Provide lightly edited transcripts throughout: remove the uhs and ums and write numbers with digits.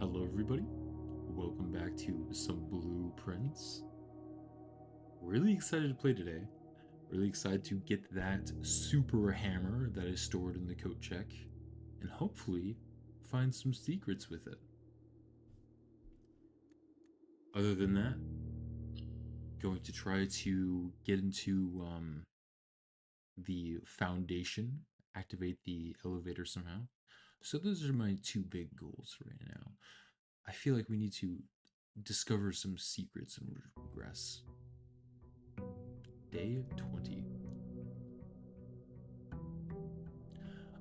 Hello, everybody. Welcome back to some Blueprints. Really excited to play today. Really excited to get that super hammer that is stored in the coat check and hopefully find some secrets with it. Other than that, going to try to get into the foundation, activate the elevator somehow. So those are my two big goals right now. I feel like we need to discover some secrets and regress. Day 20.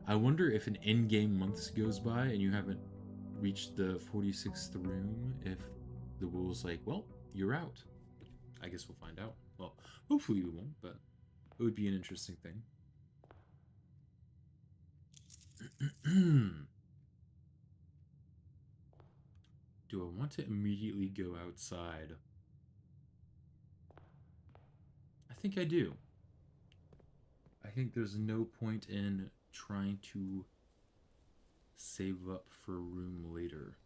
I wonder if an in-game month goes by and you haven't reached the 46th room, if the will's like, well, you're out. I guess we'll find out. Well, hopefully we won't, but it would be an interesting thing. Do I want to immediately go outside? I think I do. I think there's no point in trying to save up for a room later.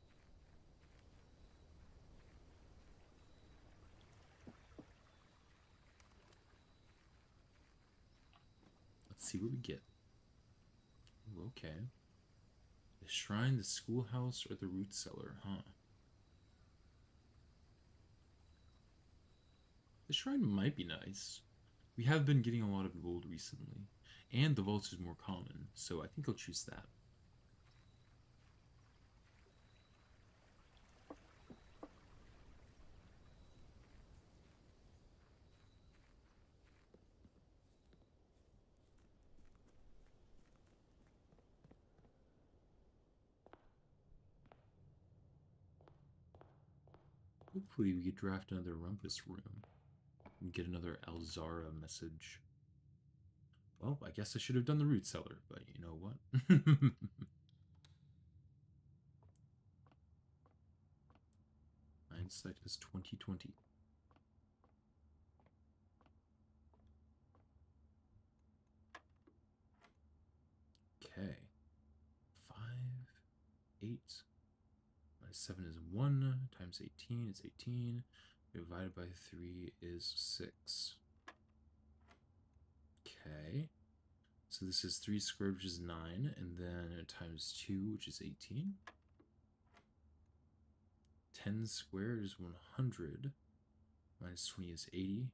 Let's see what we get. Ooh, okay. The shrine, the schoolhouse, or the root cellar, huh? The shrine might be nice. We have been getting a lot of gold recently, and the vault is more common, so I think I'll choose that. Hopefully we could draft another Rumpus room and get another Alzara message. Well, I guess I should have done the root cellar, but you know what? Hindsight is 2020. Okay. 5, 8, minus 7 is 1, times 18 is 18, divided by 3 is 6. Okay. So this is 3 squared, which is 9, and then times 2, which is 18. 10 squared is 100, minus 20 is 80,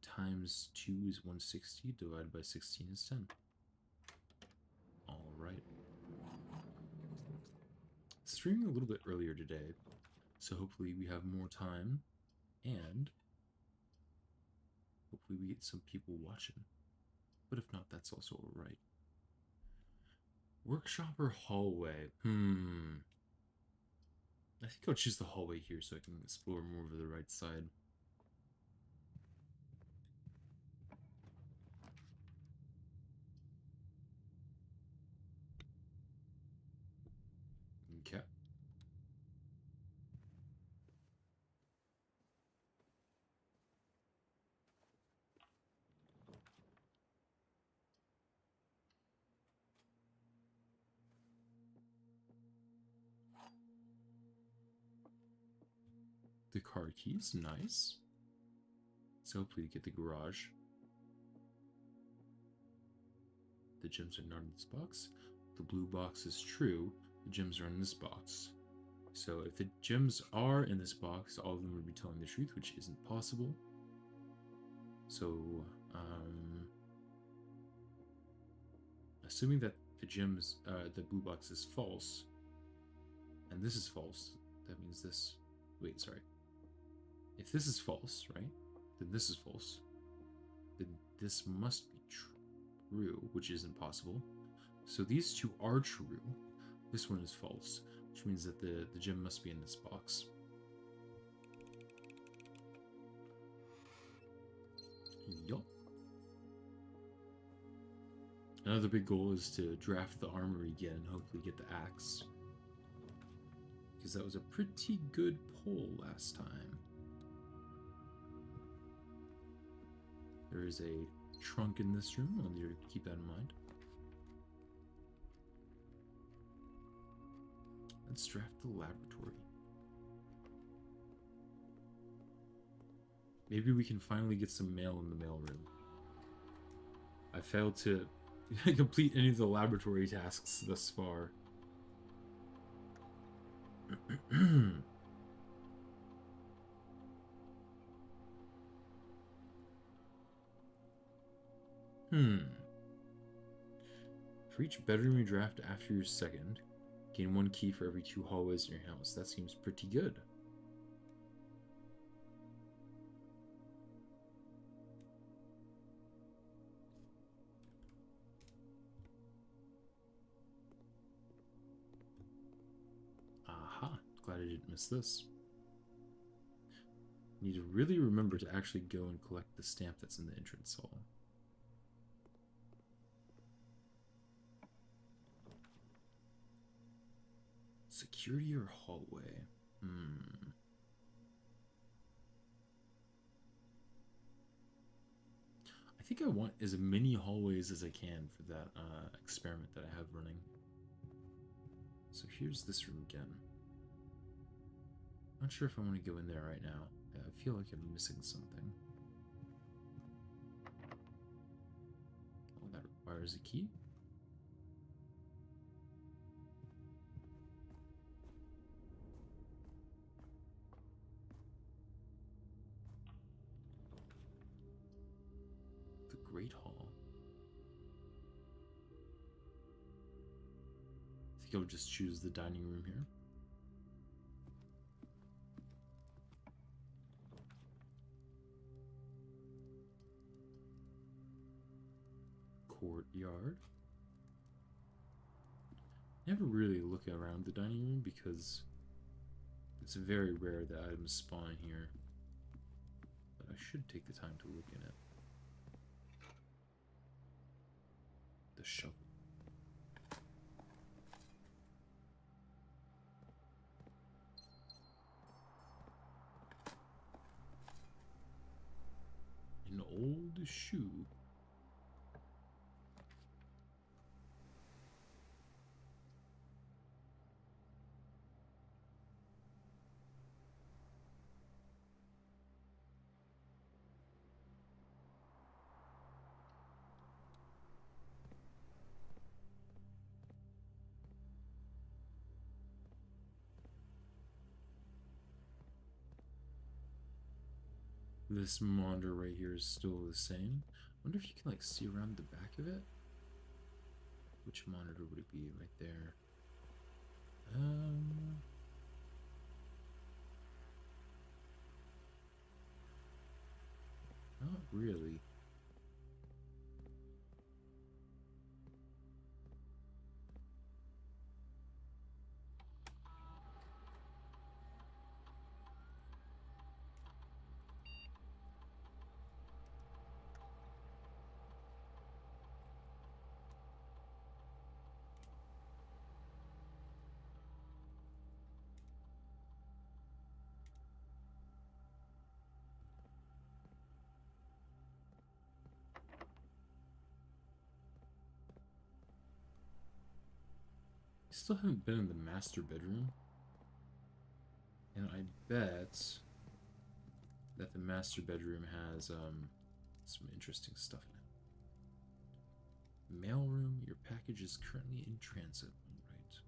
times 2 is 160, divided by 16 is 10. Alright. Streaming a little bit earlier today, so hopefully we have more time, and hopefully we get some people watching. But if not, that's also alright. Workshop or hallway? I think I'll choose the hallway here so I can explore more of the right side. Okay. The car keys, nice. So hopefully get the garage. The gems are not in this box. The blue box is true. The gems are in this box. So if the gems are in this box, all of them would be telling the truth, which isn't possible. So, assuming that the gems, the blue box is false, and this is false, that means this. Wait, sorry. If this is false, right? Then this is false. Then this must be true, which isn't possible. So these two are true. This one is false, which means that the gem must be in this box. Yup. Another big goal is to draft the armory again and hopefully get the axe. Because that was a pretty good pull last time. There is a trunk in this room. I'll need to keep that in mind. Let's draft the laboratory. Maybe we can finally get some mail in the mailroom. I failed to complete any of the laboratory tasks thus far. For each bedroom you draft after your second, gain 1 key for every 2 hallways in your house. That seems pretty good. Aha, glad I didn't miss this. Need to really remember to actually go and collect the stamp that's in the entrance hall. Security or hallway? I think I want as many hallways as I can for that experiment that I have running. So here's this room again. Not sure if I want to go in there right now. I feel like I'm missing something. Oh, that requires a key. The Great Hall. I think I'll just choose the dining room here. Courtyard. Never really look around the dining room because it's very rare that items spawn here. But I should take the time to look in it. The shovel. An old shoe. This monitor right here is still the same. I wonder if you can like see around the back of it. Which monitor would it be right there? Not really. Still haven't been in the master bedroom. And I bet that the master bedroom has some interesting stuff in it. Mailroom, your package is currently in transit. Right.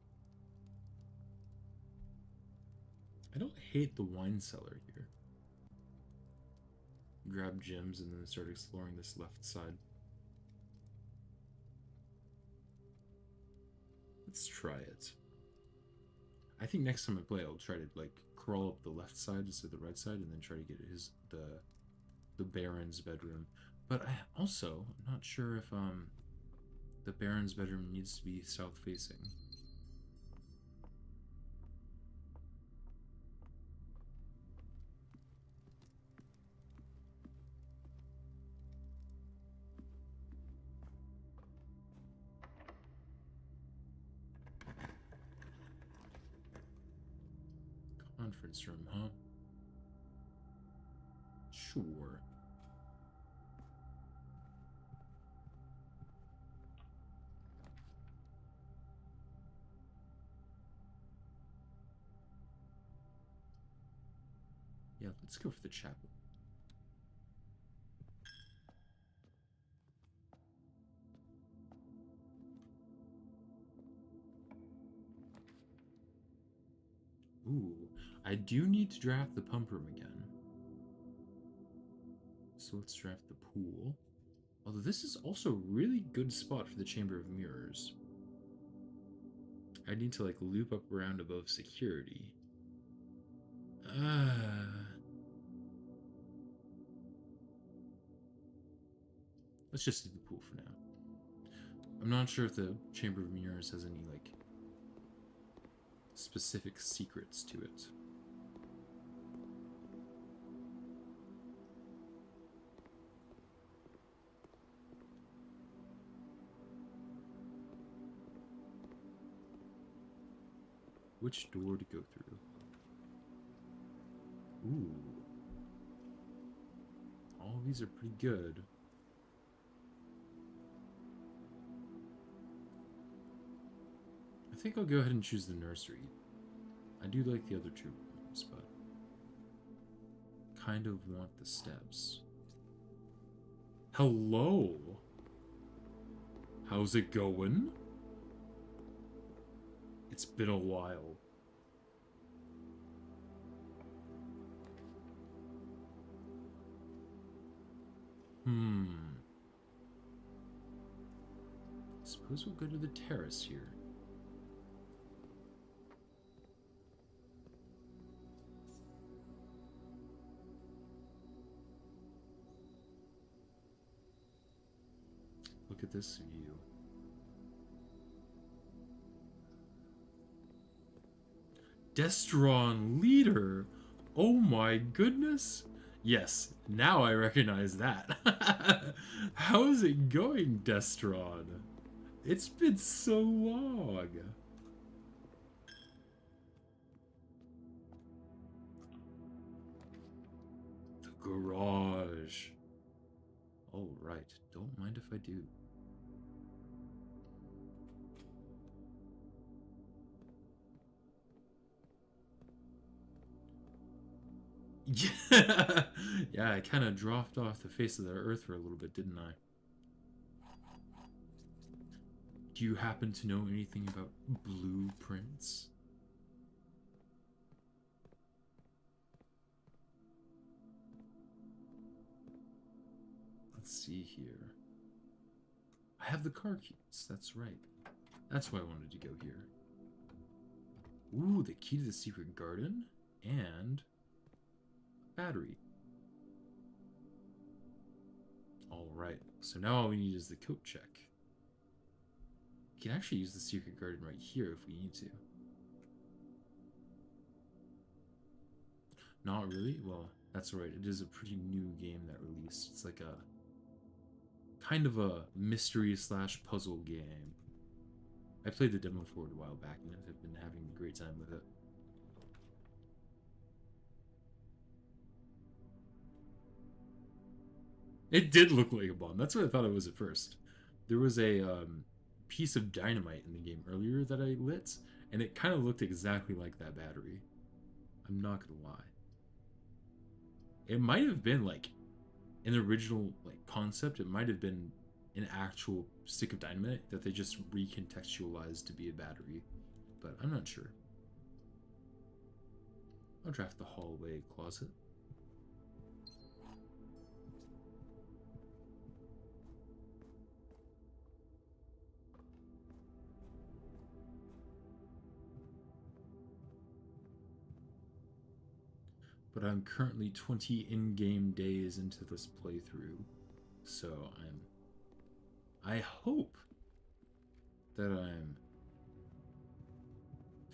I don't hate the wine cellar here. Grab gems and then start exploring this left side. Let's try it. I think next time I play, I'll try to like crawl up the left side instead of the right side, and then try to get the Baron's bedroom. But I also am not sure if the Baron's bedroom needs to be south facing. Conference room, huh? Sure. Yeah, let's go for the chapel. Ooh, I do need to draft the pump room again. So let's draft the pool. Although this is also a really good spot for the Chamber of Mirrors. I need to like loop up around above security. Let's just do the pool for now. I'm not sure if the Chamber of Mirrors has any like specific secrets to it. Which door to go through? Ooh. All of these are pretty good. I think I'll go ahead and choose the nursery. I do like the other two rooms, but kind of want the steps. Hello? How's it going? It's been a while. Suppose we'll go to the terrace here. Look at this view. Destron leader? Oh my goodness. Yes, now I recognize that. How's it going, Destron? It's been so long. The garage. All right, don't mind if I do. Yeah, yeah, I kind of dropped off the face of the earth for a little bit, didn't I? Do you happen to know anything about blueprints? Let's see here. I have the car keys, that's right. That's why I wanted to go here. Ooh, the key to the secret garden and battery. Alright, so now all we need is the coat check. We can actually use the secret garden right here if we need to. Not really? Well, that's right. It is a pretty new game that released. It's like a kind of a mystery slash puzzle game. I played the demo for it a while back and I've been having a great time with it. It did look like a bomb. That's what I thought it was at first. There was a piece of dynamite in the game earlier that I lit, and it kind of looked exactly like that battery. I'm not gonna lie. It might have been like an original like concept. It might have been an actual stick of dynamite that they just recontextualized to be a battery, but I'm not sure. I'll draft the hallway closet. But I'm currently 20 in-game days into this playthrough, so I hope that I'm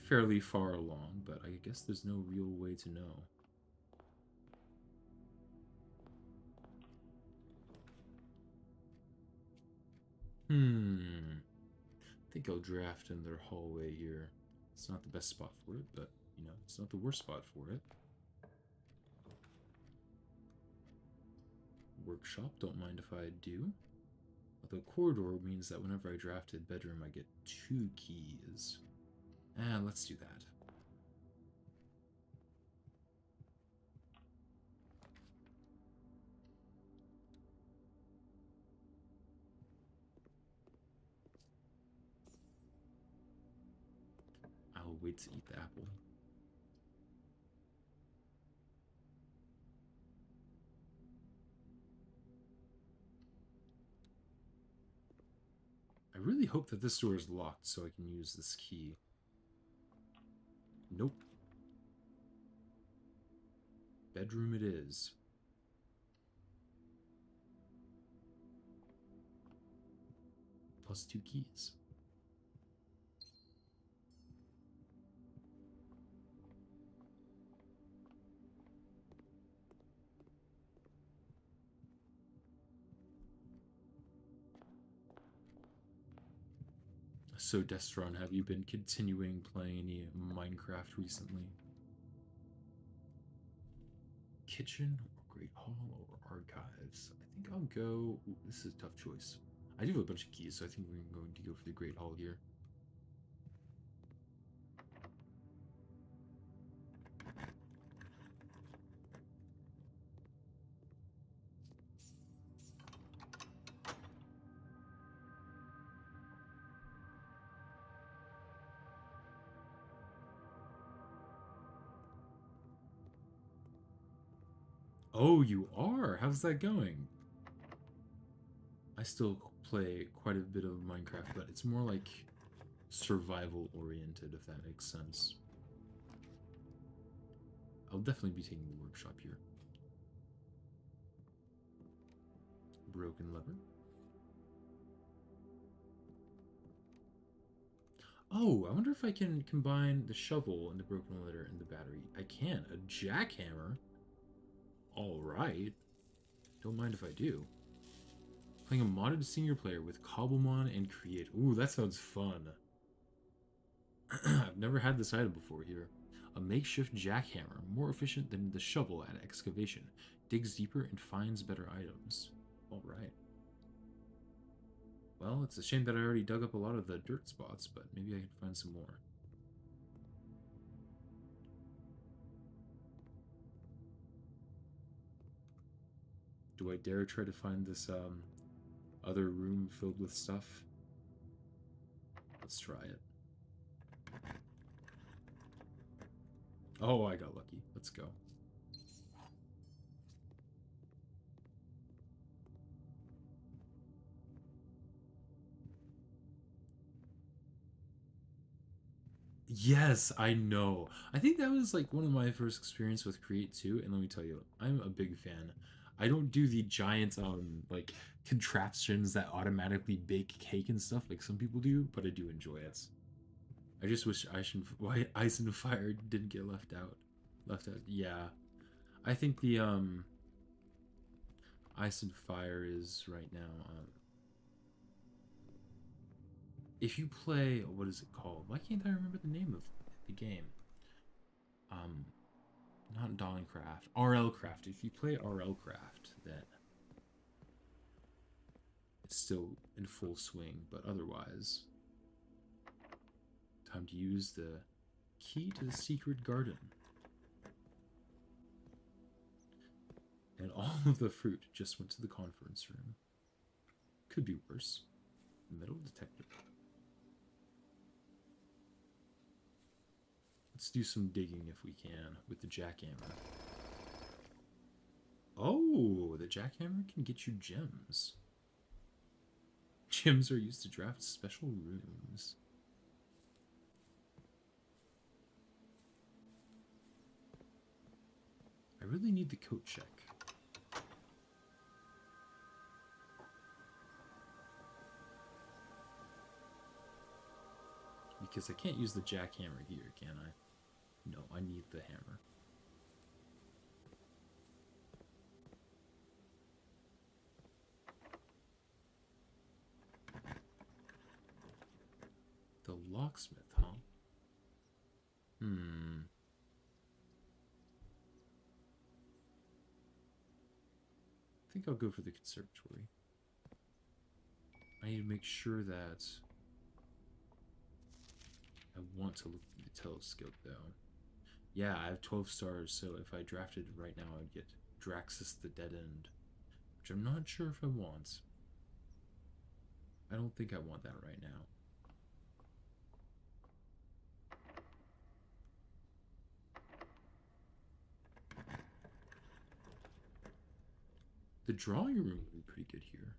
fairly far along, but I guess there's no real way to know. I think I'll draft in their hallway here. It's not the best spot for it, but, you know, it's not the worst spot for it. Workshop, don't mind if I do. Although corridor means that whenever I drafted bedroom, I get 2 keys. Let's do that. wait to eat the apple. I really hope that this door is locked so I can use this key. Nope. Bedroom it is. Plus 2 keys. So, Destron, have you been continuing playing any Minecraft recently? Kitchen or Great Hall or Archives? I think I'll go... Ooh, this is a tough choice. I do have a bunch of keys, so I think we're going to go for the Great Hall here. Oh, you are? How's that going? I still play quite a bit of Minecraft, but it's more like survival oriented, if that makes sense. I'll definitely be taking the workshop here. Broken lever. Oh, I wonder if I can combine the shovel and the broken letter and the battery. I can. A jackhammer? Alright. Don't mind if I do. Playing a modded single player with Cobblemon and Create. Ooh, that sounds fun. I've never had this item before here. A makeshift jackhammer, more efficient than the shovel at excavation. Digs deeper and finds better items. Alright. Well, it's a shame that I already dug up a lot of the dirt spots, but maybe I can find some more. Do I dare try to find this other room filled with stuff? Let's try it. Oh, I got lucky. Let's go. Yes, I know. I think that was like one of my first experience with Create 2, and let me tell you, I'm a big fan. I don't do the giant like contraptions that automatically bake cake and stuff like some people do, but I do enjoy it. I just wish Ice and Fire didn't get left out. Yeah. I think the Ice and Fire is right now if you play, what is it called? Why can't I remember the name of the game? Not Dollingcraft, RL Craft. If you play RL Craft, then it's still in full swing, but otherwise, time to use the key to the secret garden. And all of the fruit just went to the conference room. Could be worse. Metal detector. Let's do some digging if we can with the jackhammer. Oh, the jackhammer can get you gems. Gems are used to draft special rooms. I really need the coat check. Because I can't use the jackhammer here, can I? No, I need the hammer. The locksmith, huh? I think I'll go for the conservatory. I need to make sure that I want to look at the telescope, though. Yeah, I have 12 stars, so if I drafted right now, I'd get Draxus the Dead End, which I'm not sure if I want. I don't think I want that right now. The drawing room would be pretty good here.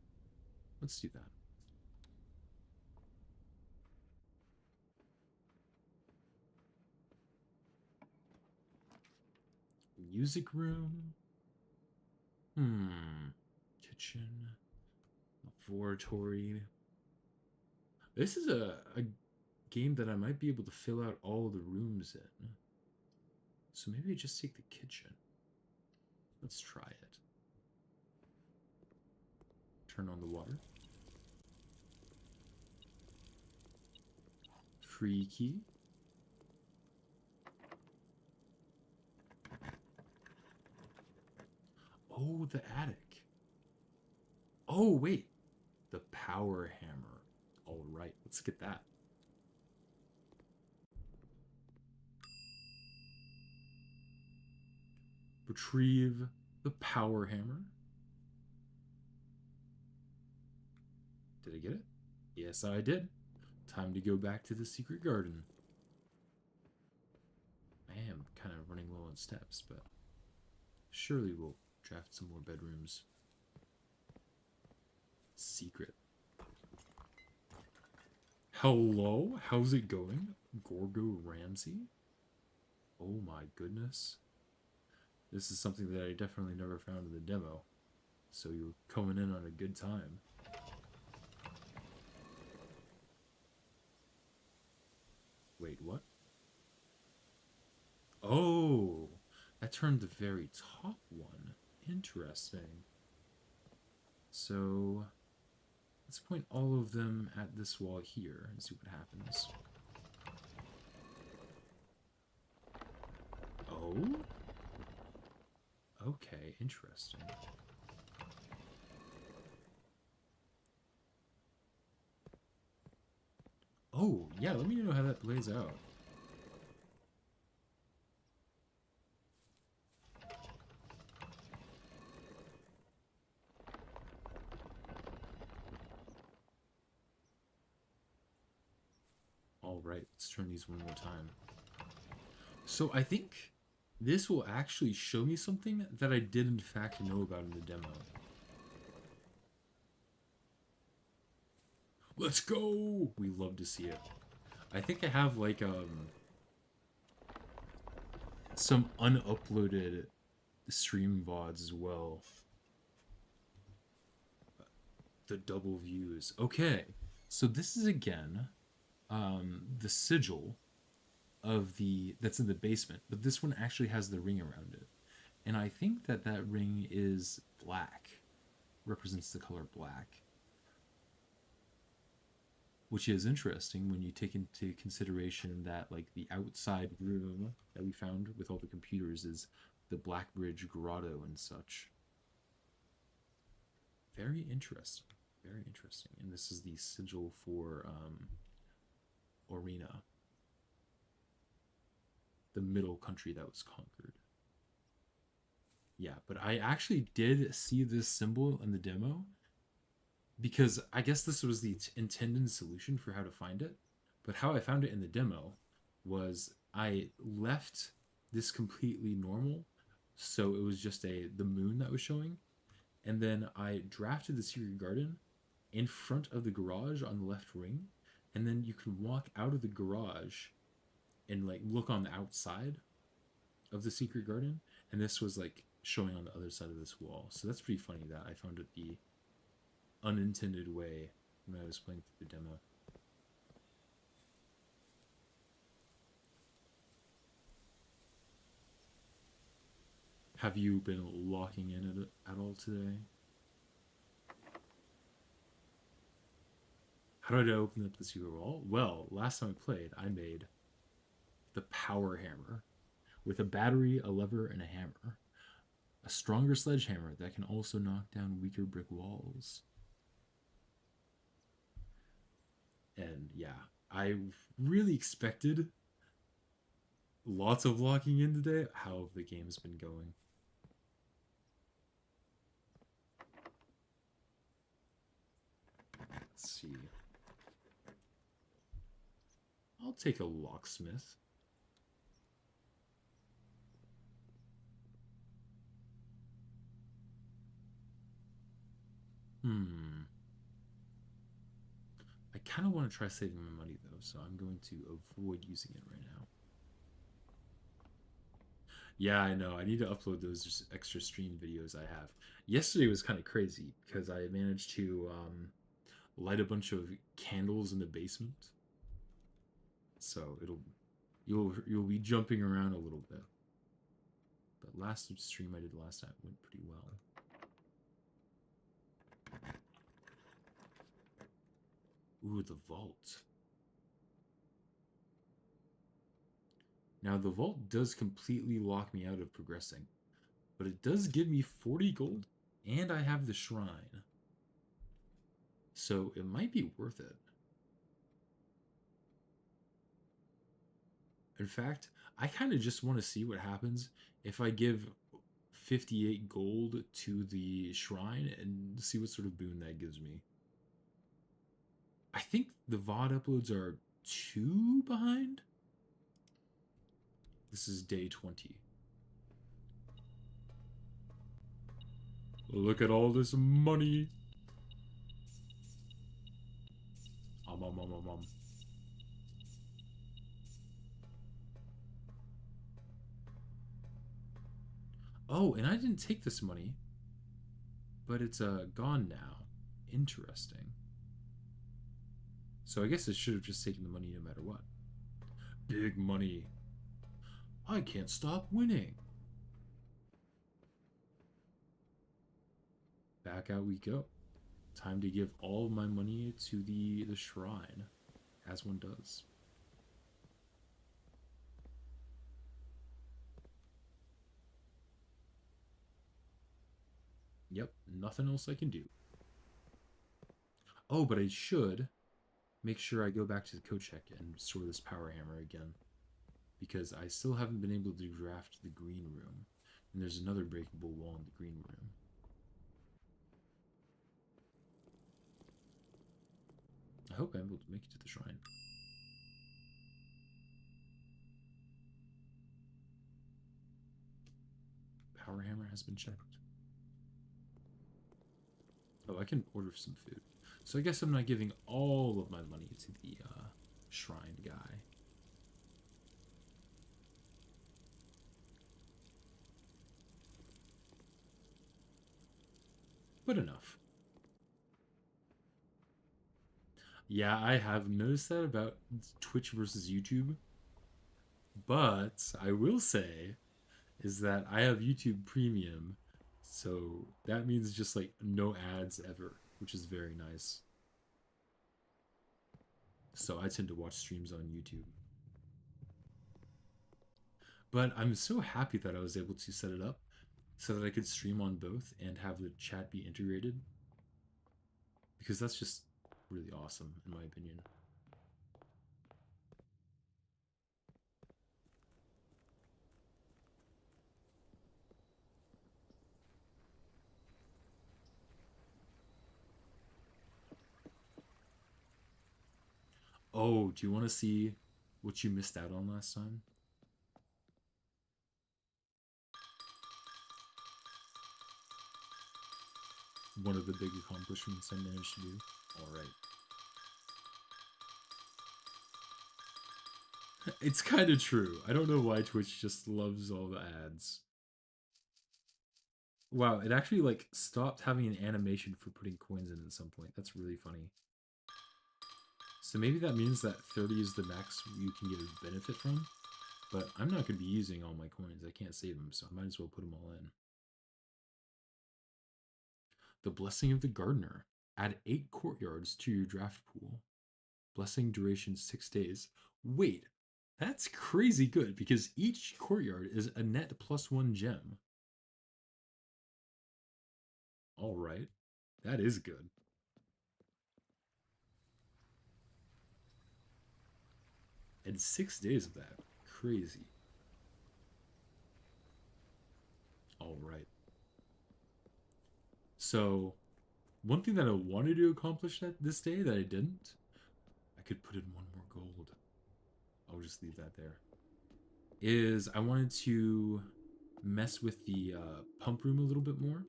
Let's do that. Music room. Kitchen. Laboratory. This is a game that I might be able to fill out all the rooms in. So maybe I just take the kitchen. Let's try it. Turn on the water. Free key. Oh, the attic. Oh, wait. The power hammer. All right, let's get that. Retrieve the power hammer. Did I get it? Yes, I did. Time to go back to the secret garden. I am kind of running low on steps, but surely we'll draft some more bedrooms. Secret. Hello? How's it going? Gorgo Ramsey? Oh my goodness. This is something that I definitely never found in the demo. So you're coming in on a good time. Wait, what? Oh, that turned the very top one. Interesting. So, let's point all of them at this wall here and see what happens. Oh? Okay, interesting. Oh, yeah, let me know how that plays out. Alright, let's turn these one more time. So I think this will actually show me something that I did in fact know about in the demo. Let's go! We love to see it. I think I have like some unuploaded stream VODs as well. The double views. Okay, so this is again the sigil of that's in the basement, but this one actually has the ring around it, and I think that that ring is black, represents the color black, which is interesting when you take into consideration that like the outside room that we found with all the computers is the Black Bridge Grotto and such. Very interesting. Very interesting. And this is the sigil for Orina, the middle country that was conquered. Yeah, but I actually did see this symbol in the demo because I guess this was the intended solution for how to find it. But how I found it in the demo was I left this completely normal, so it was just the moon that was showing, and then I drafted the secret garden in front of the garage on the left ring, and then you can walk out of the garage and like look on the outside of the secret garden, and this was like showing on the other side of this wall. So that's pretty funny that I found it the unintended way when I was playing through the demo. Have you been locking in at all today? How did I open up the secret wall? Well, last time I played, I made the power hammer with a battery, a lever, and a hammer. A stronger sledgehammer that can also knock down weaker brick walls. And yeah, I really expected lots of locking in today. How have the game's been going? Let's see. I'll take a locksmith. I kind of want to try saving my money though, so I'm going to avoid using it right now. Yeah, I know. I need to upload those extra stream videos I have. Yesterday was kind of crazy because I managed to light a bunch of candles in the basement. So you'll be jumping around a little bit. But last stream I did last night went pretty well. Ooh, the vault. Now the vault does completely lock me out of progressing, but it does give me 40 gold and I have the shrine. So it might be worth it. In fact, I kind of just want to see what happens if I give 58 gold to the shrine and see what sort of boon that gives me. I think the VOD uploads are 2 behind. This is day 20. Look at all this money. Oh, and I didn't take this money, but it's gone now. Interesting. So I guess I should have just taken the money no matter what. Big money. I can't stop winning. Back out we go. Time to give all of my money to the shrine, as one does. Yep, nothing else I can do. Oh, but I should make sure I go back to the Kochek and restore this power hammer again. Because I still haven't been able to draft the green room. And there's another breakable wall in the green room. I hope I'm able to make it to the shrine. Power hammer has been checked. Oh, I can order some food. So I guess I'm not giving all of my money to the shrine guy. But enough. Yeah, I have noticed that about Twitch versus YouTube. But I will say is that I have YouTube Premium, so that means just like no ads ever, which is very nice. So I tend to watch streams on YouTube. But I'm so happy that I was able to set it up so that I could stream on both and have the chat be integrated. Because that's just really awesome, in my opinion. Oh, do you want to see what you missed out on last time? One of the big accomplishments I managed to do. Alright. It's kind of true. I don't know why Twitch just loves all the ads. Wow, it actually like stopped having an animation for putting coins in at some point. That's really funny. So maybe that means that 30 is the max you can get a benefit from. But I'm not going to be using all my coins. I can't save them, so I might as well put them all in. The Blessing of the Gardener. Add 8 courtyards to your draft pool. Blessing duration 6 days. Wait, that's crazy good because each courtyard is a net +1 gem. Alright, that is good. And 6 days of that. Crazy. Alright. So, one thing that I wanted to accomplish this day that I didn't, I could put in 1 more gold. I'll just leave that there. Is I wanted to mess with the pump room a little bit more.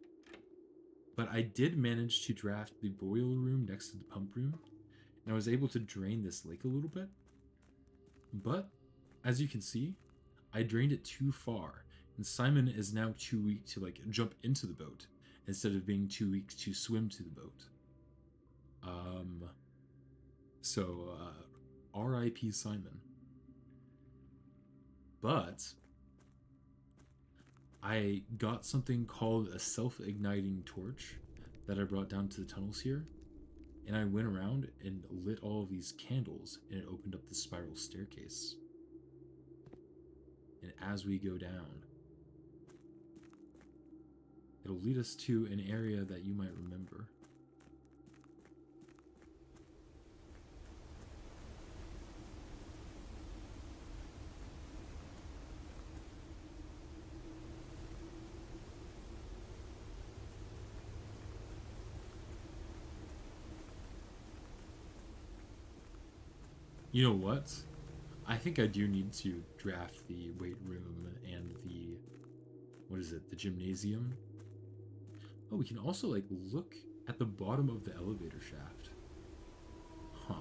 But I did manage to draft the boiler room next to the pump room, and I was able to drain this lake a little bit. But, as you can see, I drained it too far, and Simon is now too weak to, like, jump into the boat, instead of being too weak to swim to the boat. So, R.I.P. Simon. But I got something called a self-igniting torch that I brought down to the tunnels here, and I went around and lit all of these candles, and it opened up the spiral staircase. And as we go down, it'll lead us to an area that you might remember. You know what? I think I do need to draft the weight room and the, what is it, the gymnasium. Oh, we can also, like, look at the bottom of the elevator shaft. Huh.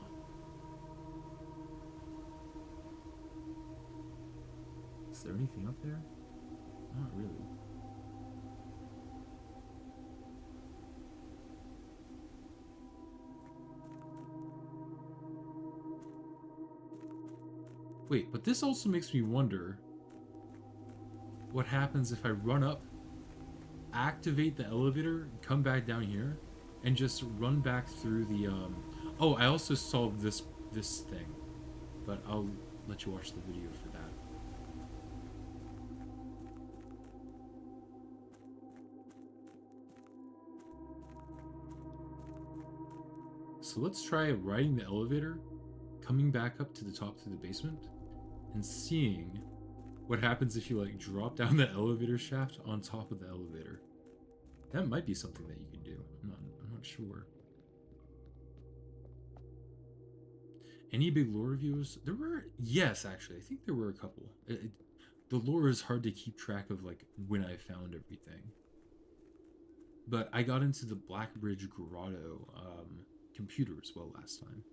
Is there anything up there? Not really. Wait, but this also makes me wonder what happens if I run up, activate the elevator, come back down here, and just run back through the, Oh, I also solved this thing, but I'll let you watch the video for that. So let's try riding the elevator, coming back up to the top through the basement, and seeing what happens if you, like, drop down the elevator shaft on top of the elevator. That might be something that you can do. I'm not sure. Any big lore reviews? There were, yes, actually. I think there were a couple. The lore is hard to keep track of, like, when I found everything. But I got into the Blackbridge Grotto computer as well last time.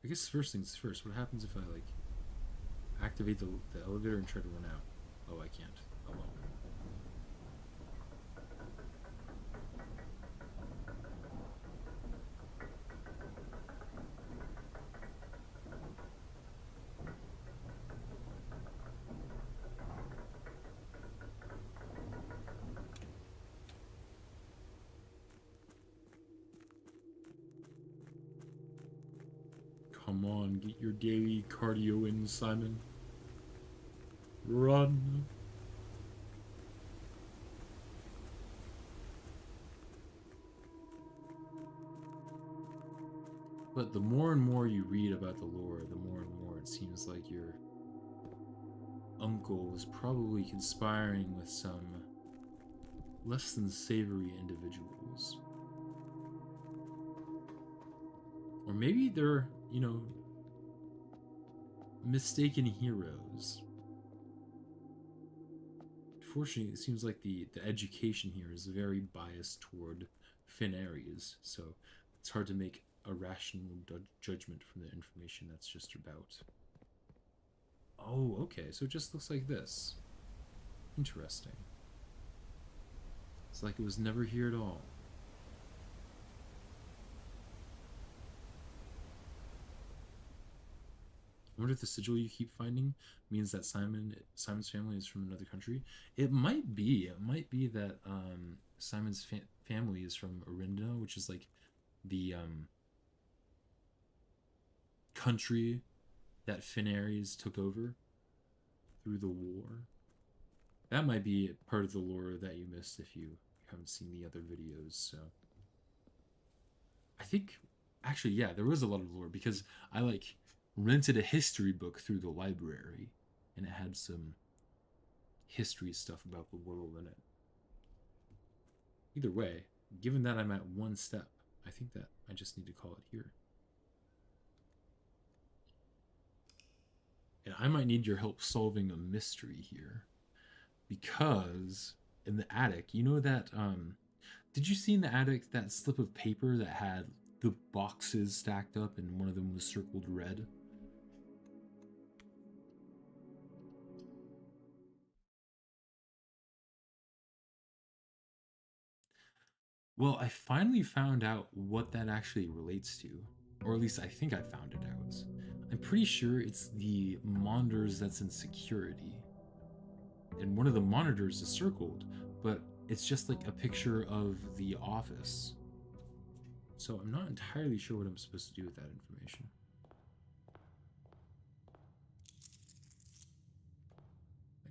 I guess first things first, what happens if I, like, activate the elevator and try to run out? Oh, I can't. Oh well. Come on, get your daily cardio in, Simon. Run. But the more and more you read about the lore, the more and more it seems like your uncle was probably conspiring with some less than savory individuals. Or maybe they're, you know, mistaken heroes. Unfortunately, it seems like the education here is very biased toward Fenari's, so it's hard to make a rational judgment from the information that's just about. Oh, okay, so it just looks like this. Interesting. It's like it was never here at all. I wonder if the sigil you keep finding means that Simon's family is from another country. It might be. It might be that Simon's family is from Orinda, which is like the country that Fenari's took over through the war. That might be part of the lore that you missed if you haven't seen the other videos. So I think, actually, yeah, there was a lot of lore because I, like, rented a history book through the library, and it had some history stuff about the world in it. Either way, given that I'm at one step, I think that I just need to call it here. And I might need your help solving a mystery here. Because in the attic, you know that, did you see in the attic that slip of paper that had the boxes stacked up and one of them was circled red? Well, I finally found out what that actually relates to. Or at least I think I found it out. I'm pretty sure it's the monitors that's in security. And one of the monitors is circled, but it's just like a picture of the office. So I'm not entirely sure what I'm supposed to do with that information.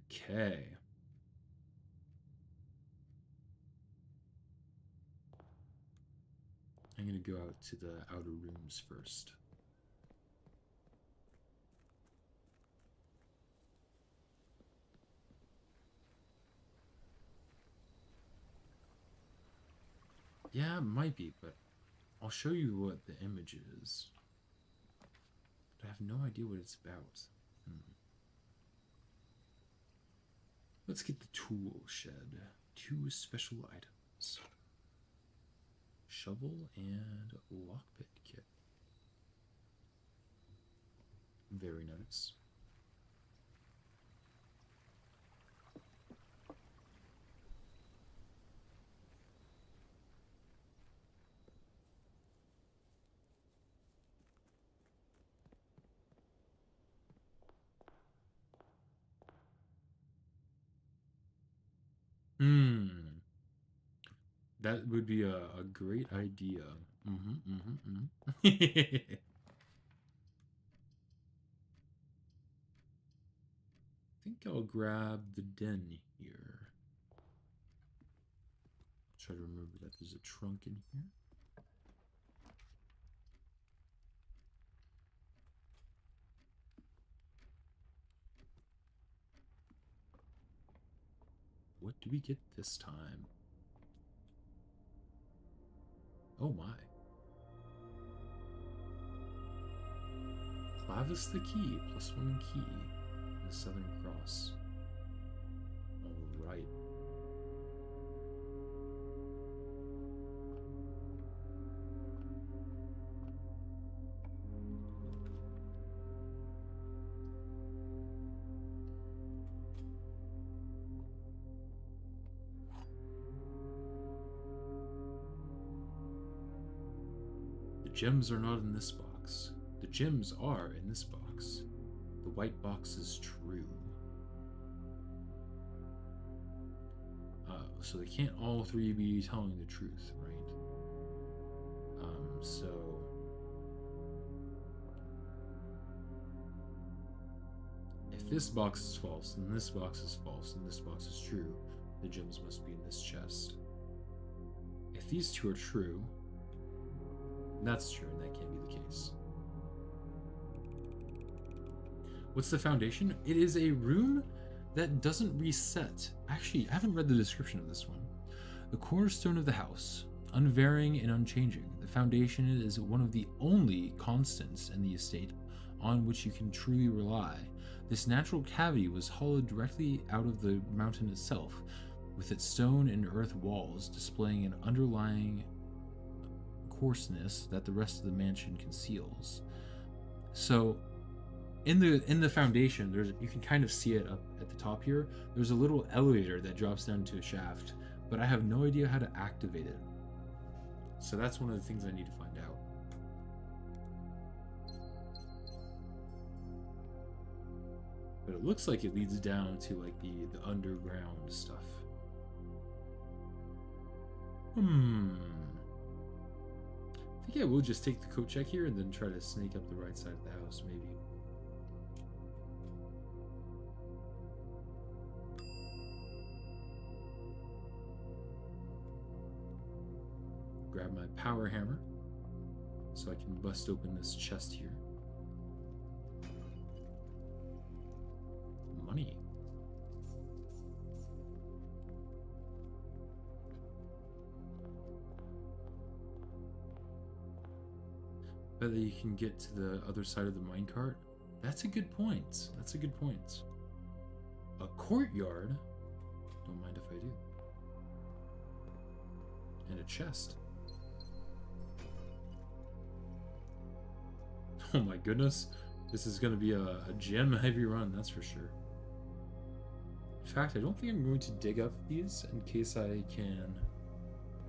Okay. I'm going to go out to the outer rooms first. Yeah, it might be, but I'll show you what the image is. But I have no idea what it's about. Let's get the tool shed. 2 special items. Shovel and lockpick kit. Very nice. That would be a great idea. I think I'll grab the den here. Try to remember that there's a trunk in here. What do we get this time? Oh my. Clavis the key, +1 key. The Southern Cross. Alright. The gems are not in this box. The gems are in this box. The white box is true. So they can't all 3 be telling the truth, right? So if this box is false, and this box is false, and this box is true, the gems must be in this chest. If these 2 are true, that's true, and that can't be the case. What's the foundation? It is a room that doesn't reset. Actually, I haven't read the description of this one. The cornerstone of the house, unvarying and unchanging. The foundation is one of the only constants in the estate on which you can truly rely. This natural cavity was hollowed directly out of the mountain itself, with its stone and earth walls displaying an underlying coarseness that the rest of the mansion conceals. So in the foundation, you can kind of see it up at the top here. There's a little elevator that drops down to a shaft, but I have no idea how to activate it. So that's one of the things I need to find out. But it looks like it leads down to like the underground stuff. I think I will just take the coat check here and then try to sneak up the right side of the house, maybe. Grab my power hammer so I can bust open this chest here. Money. Bet that you can get to the other side of the minecart. That's a good point. That's a good point. A courtyard? Don't mind if I do. And a chest. Oh my goodness. This is going to be a gem heavy run, that's for sure. In fact, I don't think I'm going to dig up these in case I can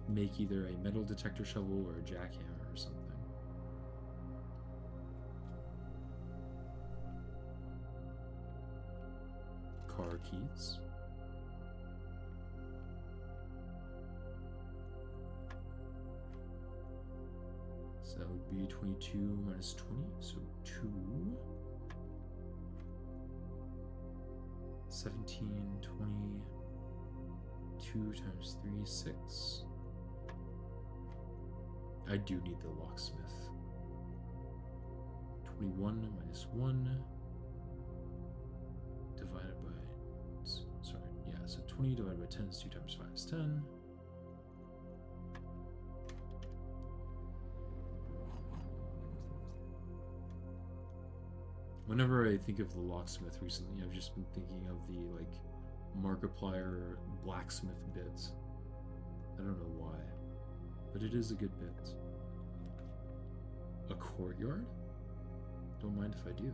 make either a metal detector shovel or a jackhammer or something. Car keys. So that would be 22 minus 20, so 2. 17, 20, 2 times 3, 6. I do need the locksmith. 21 minus 1 divided by, sorry, yeah, so 20 divided by 10 is 2 times 5 is 10. Whenever I think of the locksmith recently, I've just been thinking of the, like, Markiplier blacksmith bit. I don't know why, but it is a good bit. A courtyard? Don't mind if I do.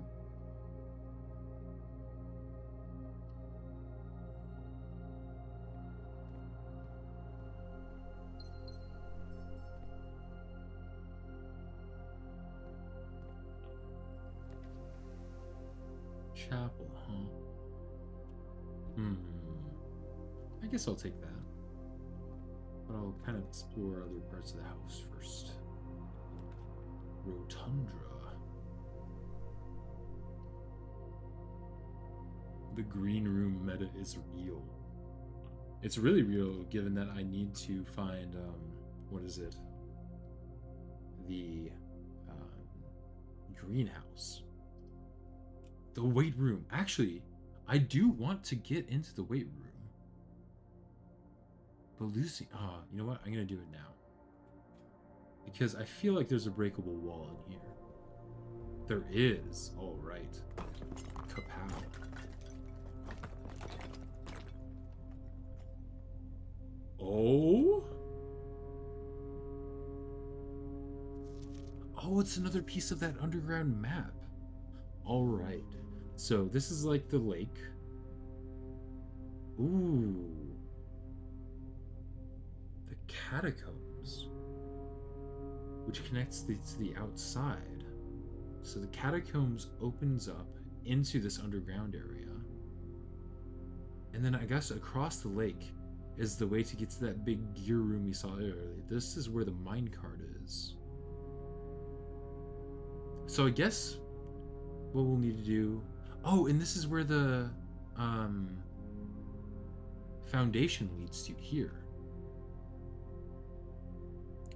Chapel, huh? I guess I'll take that. But I'll kind of explore other parts of the house first. Rotundra. The green room meta is real. It's really real given that I need to find, what is it? The greenhouse. The weight room. Actually, I do want to get into the weight room. But Lucy, you know what? I'm going to do it now. Because I feel like there's a breakable wall in here. There is. All right. Kapow. Oh? Oh, it's another piece of that underground map. All right. So this is like the lake. Ooh. The catacombs. Which connects to the outside. So the catacombs opens up into this underground area. And then I guess across the lake is the way to get to that big gear room we saw earlier. This is where the minecart is. So I guess what we'll need to do... Oh, and this is where the foundation leads to here.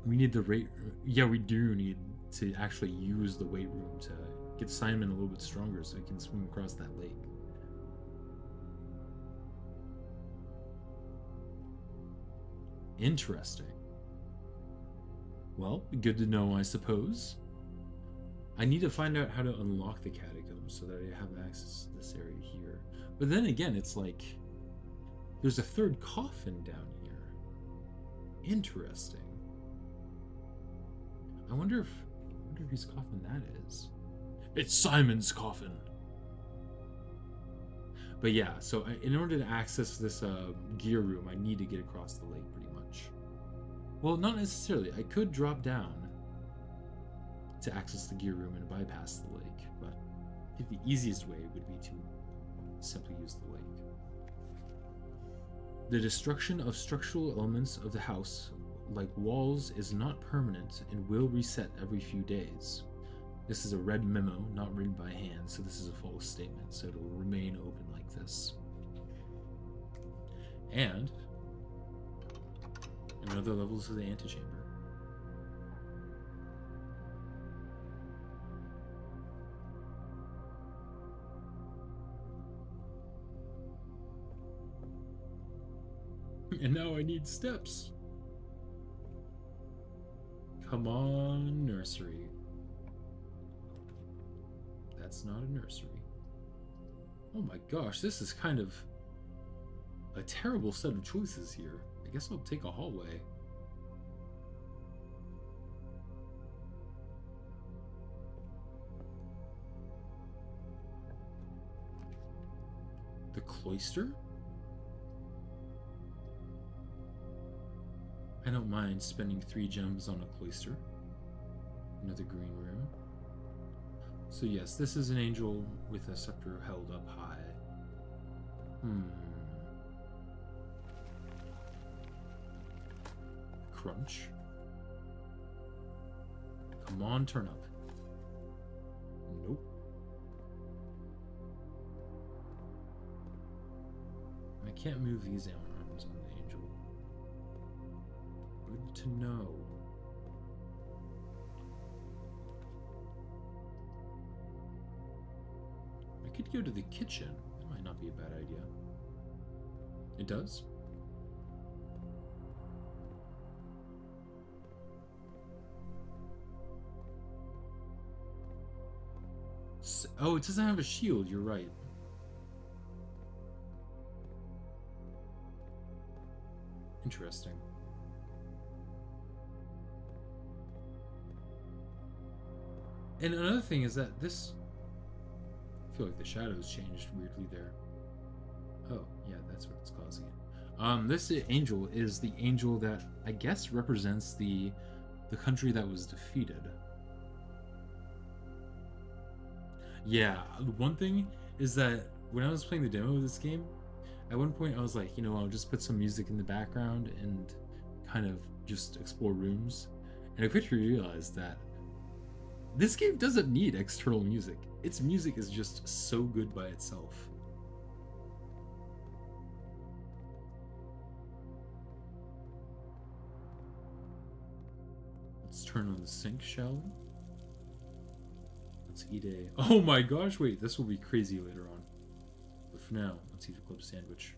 We need the rate... Yeah, we do need to actually use the weight room to get Simon a little bit stronger so he can swim across that lake. Interesting. Well, good to know, I suppose. I need to find out how to unlock the catacombs so that I have access to this area here. But then again, it's like there's a third coffin down here. Interesting. I wonder whose coffin that is. It's Simon's coffin. But yeah, so in order to access this gear room, I need to get across the lake pretty much. Well, not necessarily. I could drop down to access the gear room and bypass the lake, but I think the easiest way would be to simply use the lake. The destruction of structural elements of the house, like walls, is not permanent and will reset every few days. This is a red memo, not written by hand, so this is a false statement, so it'll remain open like this. And another levels of the antechamber. And now I need steps. Come on, nursery. That's not a nursery. Oh my gosh, this is kind of a terrible set of choices here. I guess I'll take a hallway. The cloister? I don't mind spending 3 gems on a cloister. Another green room. So yes, this is an angel with a scepter held up high. Crunch. Come on, turn up. Nope. I can't move these arms on the angel. Good to know. I could go to the kitchen. That might not be a bad idea. It does? Oh, it doesn't have a shield, you're right. Interesting. And another thing is that this... I feel like the shadows changed weirdly there. Oh, yeah, that's what's causing it. This angel is the angel that I guess represents the country that was defeated. Yeah, one thing is that when I was playing the demo of this game, at one point I was like, you know, I'll just put some music in the background and kind of just explore rooms. And I quickly realized that this game doesn't need external music. Its music is just so good by itself. Let's turn on the sink, shall we? Let's eat a... Oh my gosh, wait, this will be crazy later on. But for now, let's eat a club sandwich.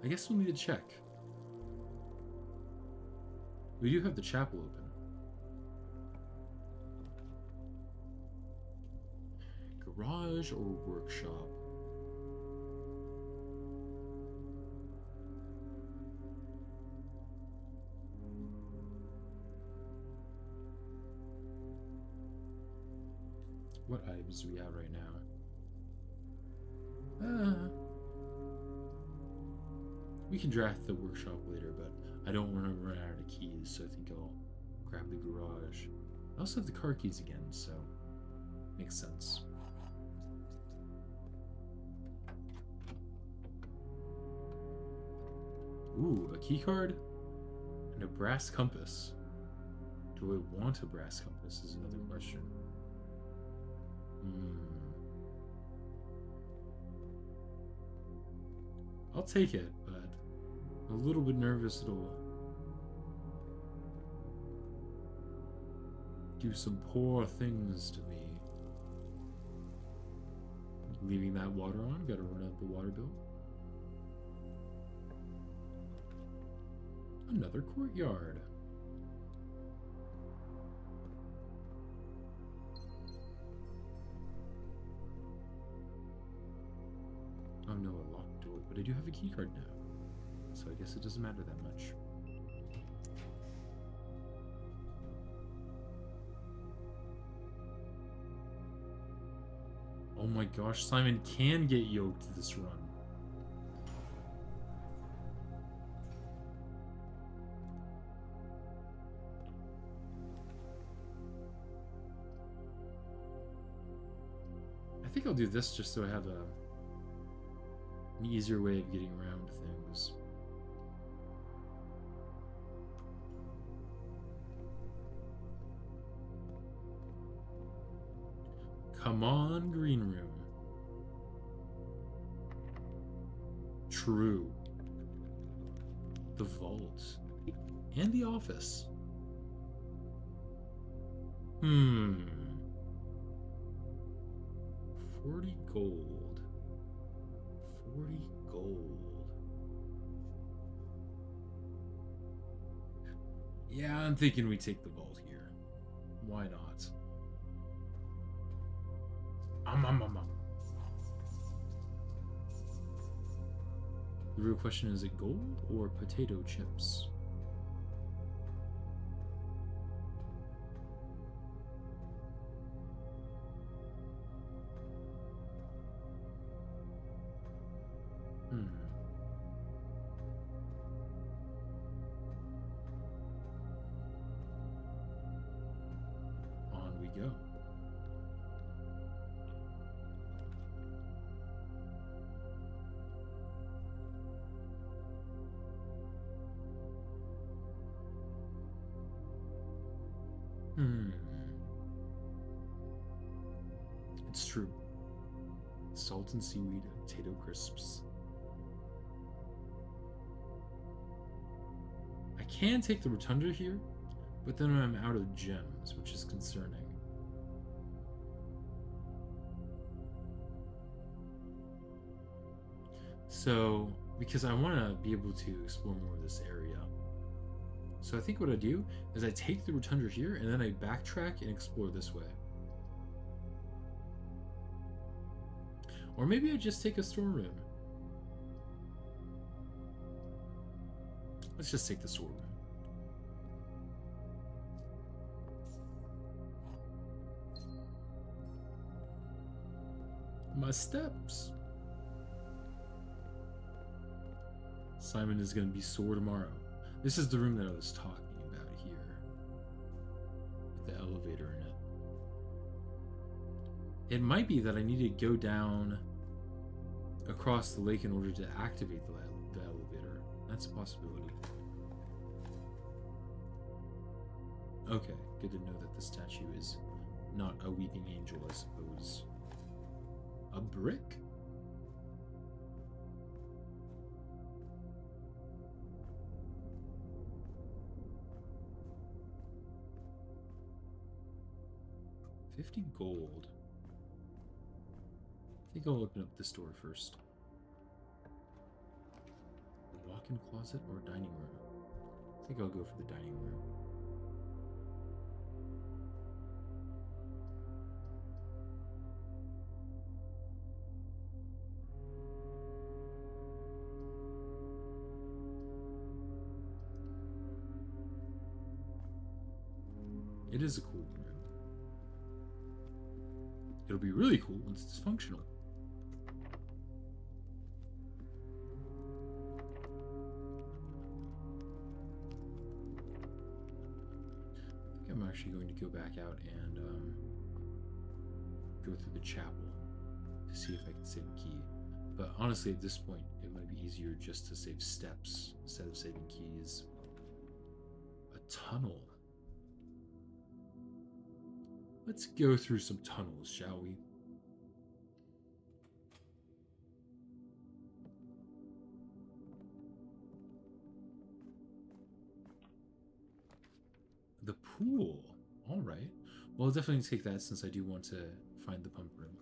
I guess we'll need to check. We do have the chapel open. Garage or workshop? What items do we have right now? We can draft the workshop later, but I don't want to run out of keys, so I think I'll grab the garage. I also have the car keys again, so makes sense. Ooh, a key card and a brass compass. Do I want a brass compass is another question. I'll take it, but I'm a little bit nervous it'll do some poor things to me. Leaving that water on, gotta run out the water bill. Another courtyard. Oh no, a locked door, but I do have a key card now. So I guess it doesn't matter that much. Oh my gosh, Simon can get yoked this run. I think I'll do this just so I have an easier way of getting around things. Come on, green room. True. The vault. And the office. 40 gold. 40 gold. Yeah, I'm thinking we take the vault here. Why not? The real question is it gold or potato chips? On we go. It's true. Salt and seaweed and potato crisps. I can take the rotunda here, but then I'm out of gems, which is concerning. So, because I want to be able to explore more of this area. So I think what I do is I take the rotunda here, and then I backtrack and explore this way. Or maybe I just take a storeroom. Let's just take the storeroom. My steps. Simon is going to be sore tomorrow. This is the room that I was talking about here. With the elevator in it. It might be that I need to go down across the lake in order to activate the elevator. That's a possibility. Okay, good to know that the statue is not a weeping angel, I suppose. A brick? $50 gold. I think I'll open up this door first. Walk-in closet or dining room? I think I'll go for the dining room. It is a cool room. It'll be really cool once it's functional. I think I'm actually going to go back out and go through the chapel to see if I can save a key. But honestly, at this point, it might be easier just to save steps instead of saving keys. A tunnel. Let's go through some tunnels, shall we? The pool. All right. Well, I'll definitely take that since I do want to find the pump room.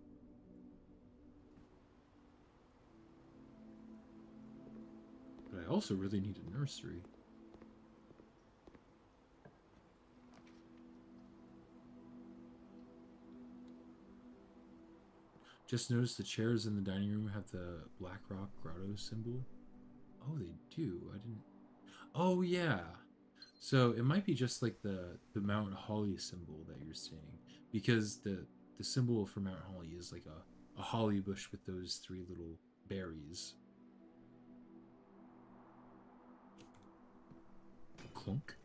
But I also really need a nursery. Just noticed the chairs in the dining room have the Black Rock Grotto symbol. Oh, they do. I didn't... Oh, yeah. So it might be just like the Mount Holly symbol that you're seeing. Because the symbol for Mount Holly is like a holly bush with those 3 little berries. Clunk.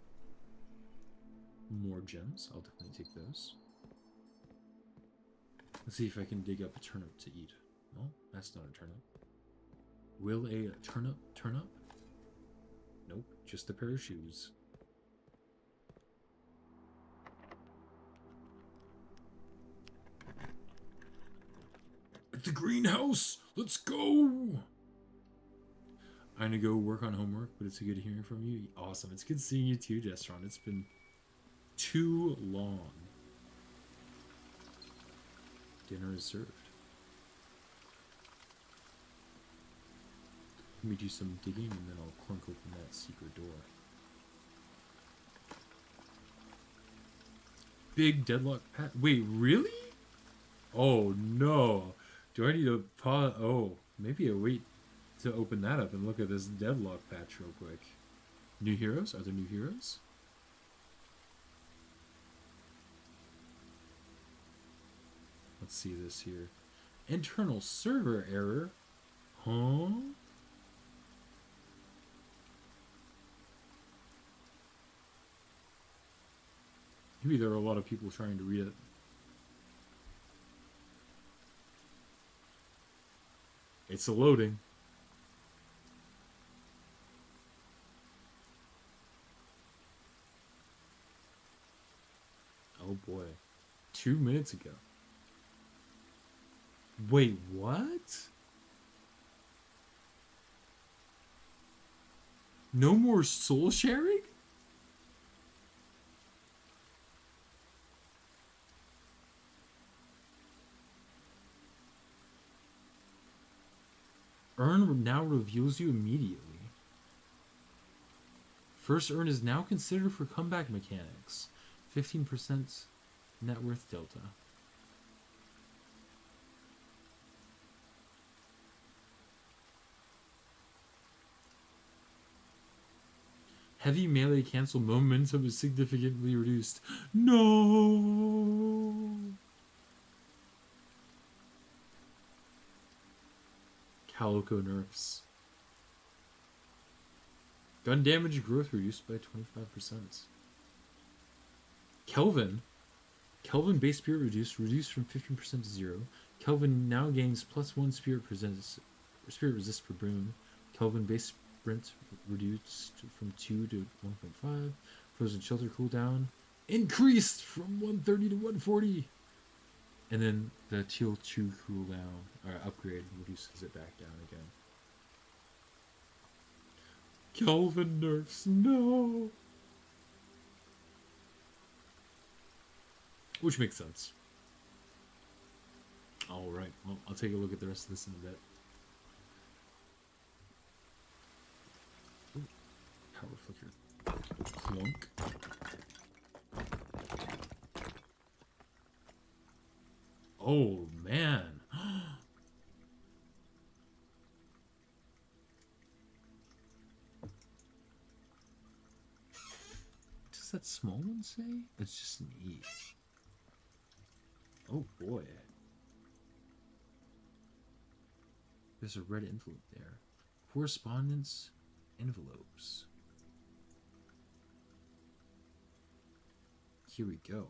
More gems. I'll definitely take those. Let's see if I can dig up a turnip to eat. No, that's not a turnip. Will a turnip turn up? Nope, just a pair of shoes. At the greenhouse! Let's go! I'm gonna go work on homework, but it's good hearing from you. Awesome. It's good seeing you too, Destron. It's been too long. Dinner is served. Let me do some digging and then I'll clunk open that secret door. big deadlock patch. Wait, really? Oh no. Do I need to pause? Oh, maybe I wait to open that up and look at this deadlock patch real quick. New heroes? Are there new heroes? Let's see this here. Internal server error? Huh? Maybe there are a lot of people trying to read it. It's a loading. Oh boy. 2 minutes ago. Wait, what? No more soul sharing? Urn now reveals you immediately. First urn is now considered for comeback mechanics. 15% net worth delta. Heavy melee cancel momentum is significantly reduced. No! Calico nerfs. Gun damage growth reduced by 25%. Kelvin. Kelvin base spirit reduced from 15% to 0. Kelvin now gains +1 spirit resist per boon. Kelvin base sprint reduced from 2 to 1.5. Frozen shelter cooldown increased from 130 to 140. And then the Teal 2 cooldown or upgrade reduces it back down again. Kelvin nerfs, no. Which makes sense. Alright, well, I'll take a look at the rest of this in a bit. Ooh, power flicker. Clunk. Oh, man. Does that small one say? It's just an E. Oh, boy. There's a red envelope there. Correspondence envelopes. Here we go.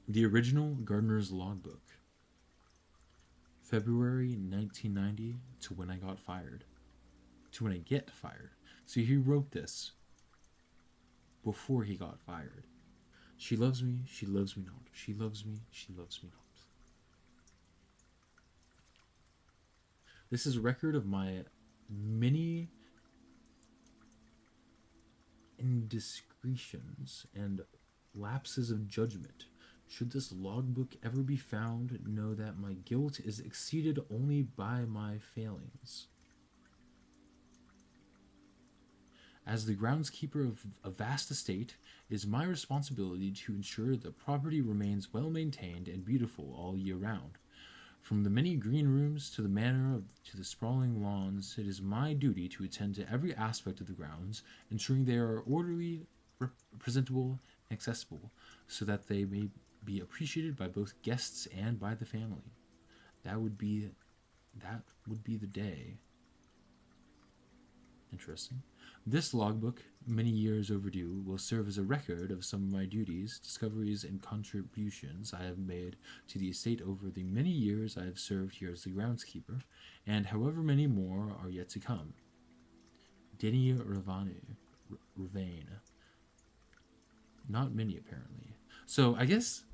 The original Gardener's Logbook. February 1990 to when I got fired. To when I get fired. So he wrote this before he got fired. She loves me not. She loves me not. This is a record of my many indiscretions and lapses of judgment. Should this logbook ever be found, know that my guilt is exceeded only by my failings. As the groundskeeper of a vast estate, it is my responsibility to ensure the property remains well maintained and beautiful all year round. From the many green rooms to the manor to the sprawling lawns, it is my duty to attend to every aspect of the grounds, ensuring they are orderly, presentable, and accessible, so that they may be appreciated by both guests and by the family. That would be the day. Interesting. This logbook, many years overdue, will serve as a record of some of my duties, discoveries, and contributions I have made to the estate over the many years I have served here as the groundskeeper, and however many more are yet to come. Denny Ravane. Not many, apparently. So, I guess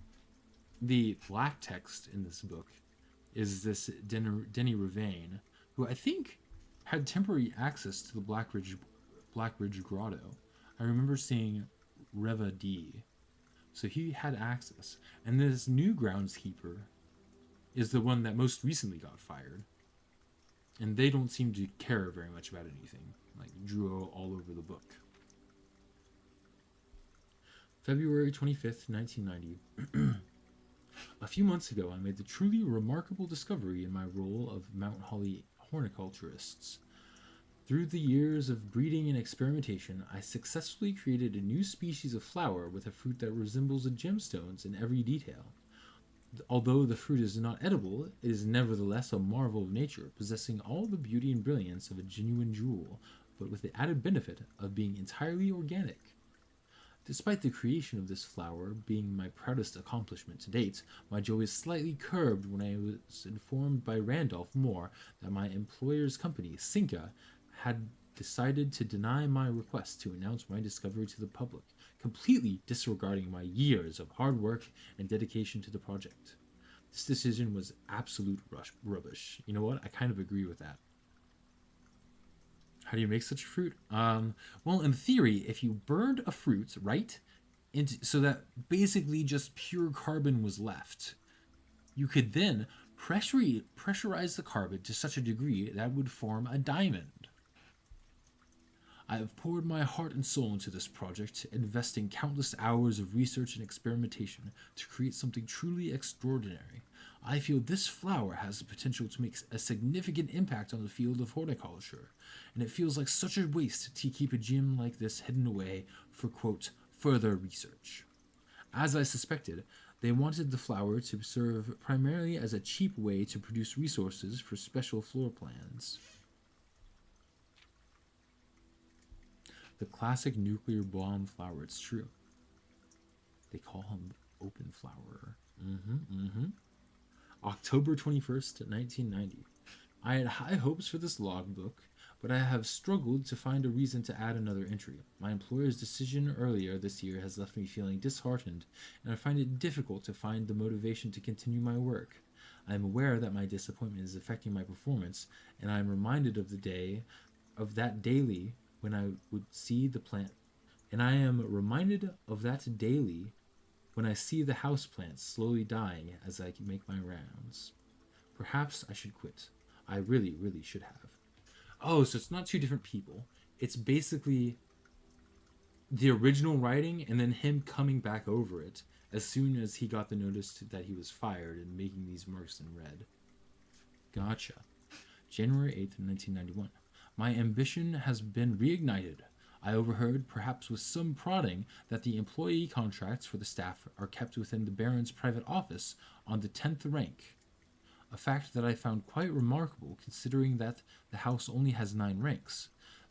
the black text in this book is this Denny Ravane, who I think had temporary access to the Blackridge Grotto. I remember seeing Reva D. So he had access. And this new groundskeeper is the one that most recently got fired. And they don't seem to care very much about anything. Like, drew all over the book. February 25th, 1990. A few months ago, I made the truly remarkable discovery in my role of Mount Holly horticulturists. Through the years of breeding and experimentation, I successfully created a new species of flower with a fruit that resembles a gemstones in every detail. Although the fruit is not edible, it is nevertheless a marvel of nature, possessing all the beauty and brilliance of a genuine jewel, but with the added benefit of being entirely organic. Despite the creation of this flower being my proudest accomplishment to date, my joy is slightly curbed when I was informed by Randolph Moore that my employer's company, Cinca, had decided to deny my request to announce my discovery to the public, completely disregarding my years of hard work and dedication to the project. This decision was absolute rubbish. You know what? I kind of agree with that. How do you make such a fruit? Well, in theory, if you burned a fruit, right, so that basically just pure carbon was left, you could then pressurize the carbon to such a degree that would form a diamond. I have poured my heart and soul into this project, investing countless hours of research and experimentation to create something truly extraordinary. I feel this flower has the potential to make a significant impact on the field of horticulture, and it feels like such a waste to keep a gem like this hidden away for, quote, further research. As I suspected, they wanted the flower to serve primarily as a cheap way to produce resources for special floor plans. The classic nuclear bomb flower, it's true. They call him open flower. October 21st, 1990. I had high hopes for this logbook, but I have struggled to find a reason to add another entry. My employer's decision earlier this year has left me feeling disheartened, and I find it difficult to find the motivation to continue my work. I am aware that my disappointment is affecting my performance, and I am reminded of that daily when I would see the plant, and I am reminded of that daily when I see the house plants slowly dying as I make my rounds. Perhaps I should quit. I really, really should have. Oh, so it's not two different people. It's basically the original writing and then him coming back over it as soon as he got the notice that he was fired and making these marks in red. Gotcha. January 8th, 1991. My ambition has been reignited. I overheard, perhaps with some prodding, that the employee contracts for the staff are kept within the Baron's private office on the 10th rank. A fact that I found quite remarkable considering that the house only has 9 ranks.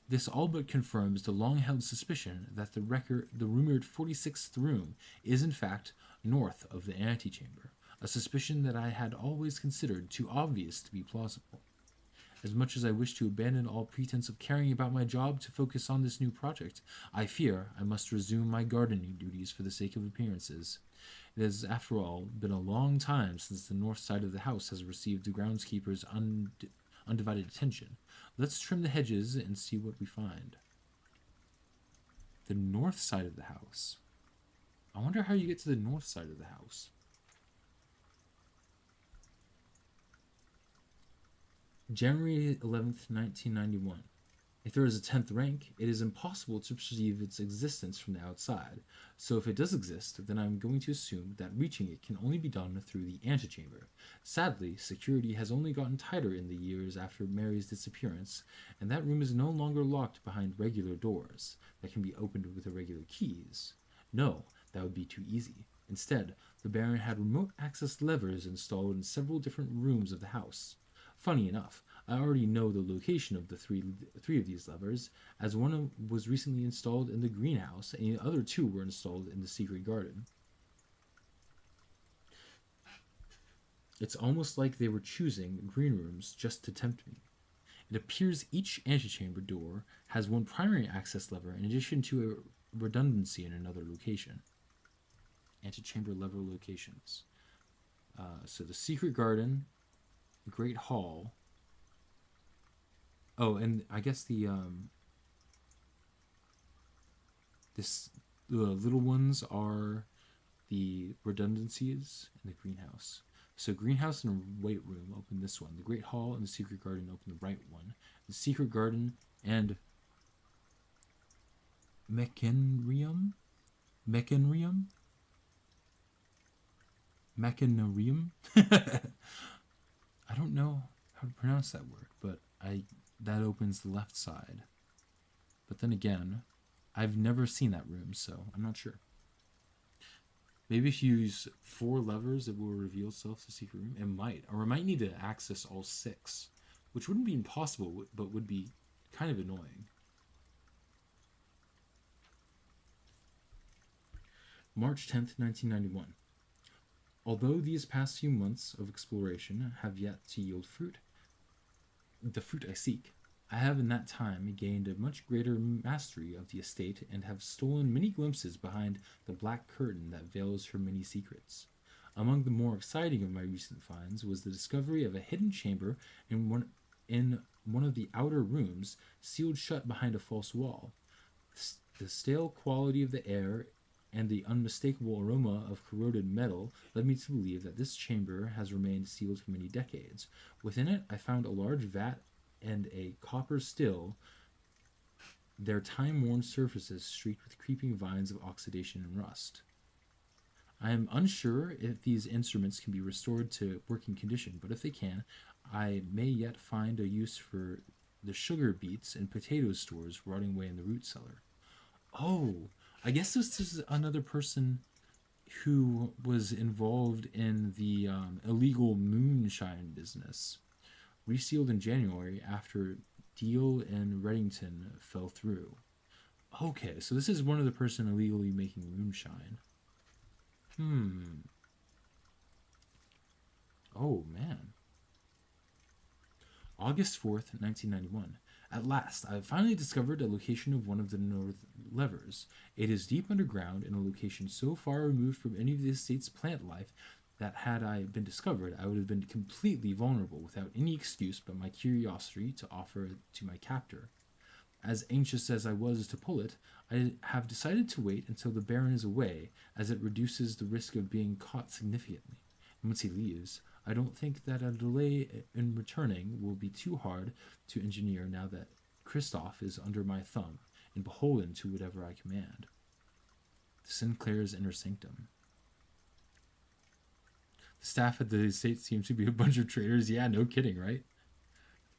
This all but confirms the long-held suspicion that the rumored 46th room is in fact north of the antechamber, a suspicion that I had always considered too obvious to be plausible. As much as I wish to abandon all pretense of caring about my job to focus on this new project, I fear I must resume my gardening duties for the sake of appearances. It has, after all, been a long time since the north side of the house has received the groundskeeper's undivided attention. Let's trim the hedges and see what we find. The north side of the house. I wonder how you get to the north side of the house. January 11th, 1991. If there is a 10th rank, it is impossible to perceive its existence from the outside, so if it does exist, then I am going to assume that reaching it can only be done through the antechamber. Sadly, security has only gotten tighter in the years after Mary's disappearance, and that room is no longer locked behind regular doors that can be opened with irregular keys. No, that would be too easy. Instead, the Baron had remote access levers installed in several different rooms of the house. Funny enough, I already know the location of the three of these levers, as one was recently installed in the greenhouse, and the other 2 were installed in the secret garden. It's almost like they were choosing green rooms just to tempt me. It appears each antechamber door has one primary access lever in addition to a redundancy in another location. Antechamber lever locations. So the secret garden, the great hall. Oh, and I guess the little ones are the redundancies in the greenhouse. So greenhouse and weight room open this one. The great hall and the secret garden open the right one. The secret garden and mechanarium Mechanarium? Mechanarium? I don't know how to pronounce that word, but that opens the left side. But then again, I've never seen that room, so I'm not sure. Maybe if you use 4 levers, it will reveal itself to secret room. It might. Or it might need to access all 6, which wouldn't be impossible, but would be kind of annoying. March 10th, 1991. Although these past few months of exploration have yet to yield fruit, the fruit I seek, I have in that time gained a much greater mastery of the estate and have stolen many glimpses behind the black curtain that veils her many secrets. Among the more exciting of my recent finds was the discovery of a hidden chamber in one of the outer rooms, sealed shut behind a false wall. The stale quality of the air and the unmistakable aroma of corroded metal led me to believe that this chamber has remained sealed for many decades. Within it, I found a large vat and a copper still, their time-worn surfaces streaked with creeping vines of oxidation and rust. I am unsure if these instruments can be restored to working condition, but if they can, I may yet find a use for the sugar beets and potato stores rotting away in the root cellar. Oh, I guess this is another person who was involved in the illegal moonshine business. Resealed in January after deal in Reddington fell through. Okay, so this is one of the person illegally making moonshine. Oh, man. August 4th, 1991. At last, I have finally discovered a location of one of the north levers. It is deep underground in a location so far removed from any of the estate's plant life that had I been discovered, I would have been completely vulnerable without any excuse but my curiosity to offer it to my captor. As anxious as I was to pull it, I have decided to wait until the Baron is away, as it reduces the risk of being caught significantly. And once he leaves, I don't think that a delay in returning will be too hard to engineer now that Kristoff is under my thumb and beholden to whatever I command. Sinclair's inner sanctum. The staff at the estate seems to be a bunch of traitors. Yeah, no kidding, right?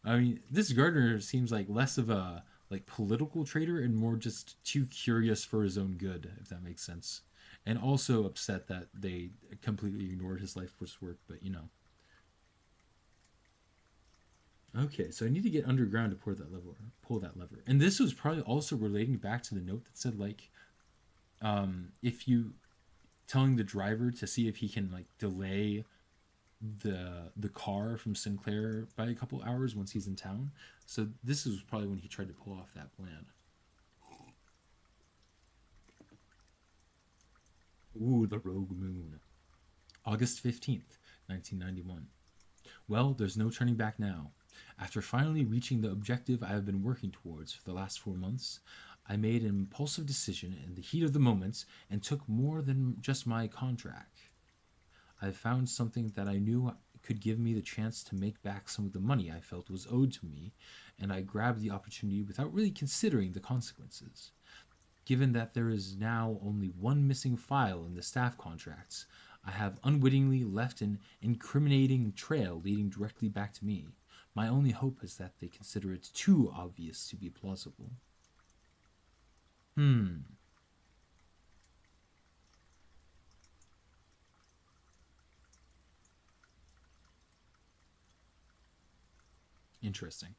I mean, this gardener seems like less of a political traitor and more just too curious for his own good, if that makes sense. And also upset that they completely ignored his life force work, but you know. Okay, so I need to get underground to pull that lever. And this was probably also relating back to the note that said, if you telling the driver to see if he can delay the car from Sinclair by a couple hours once he's in town. So this is probably when he tried to pull off that plan. Ooh, the Rogue Moon. August 15th, 1991. Well, there's no turning back now. After finally reaching the objective I have been working towards for the last 4 months, I made an impulsive decision in the heat of the moment and took more than just my contract. I found something that I knew could give me the chance to make back some of the money I felt was owed to me, and I grabbed the opportunity without really considering the consequences. Given that there is now only one missing file in the staff contracts, I have unwittingly left an incriminating trail leading directly back to me. My only hope is that they consider it too obvious to be plausible. Interesting.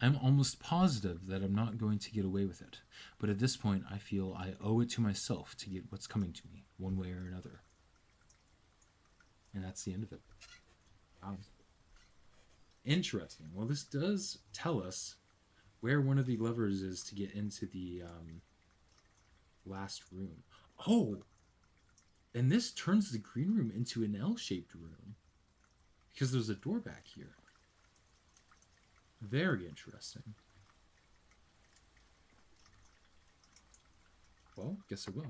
I'm almost positive that I'm not going to get away with it, but at this point I feel I owe it to myself to get what's coming to me, one way or another. And that's the end of it. Interesting. Well, this does tell us where one of the levers is to get into the last room. Oh! And this turns the green room into an L-shaped room, because there's a door back here. Very interesting. Well, guess I will.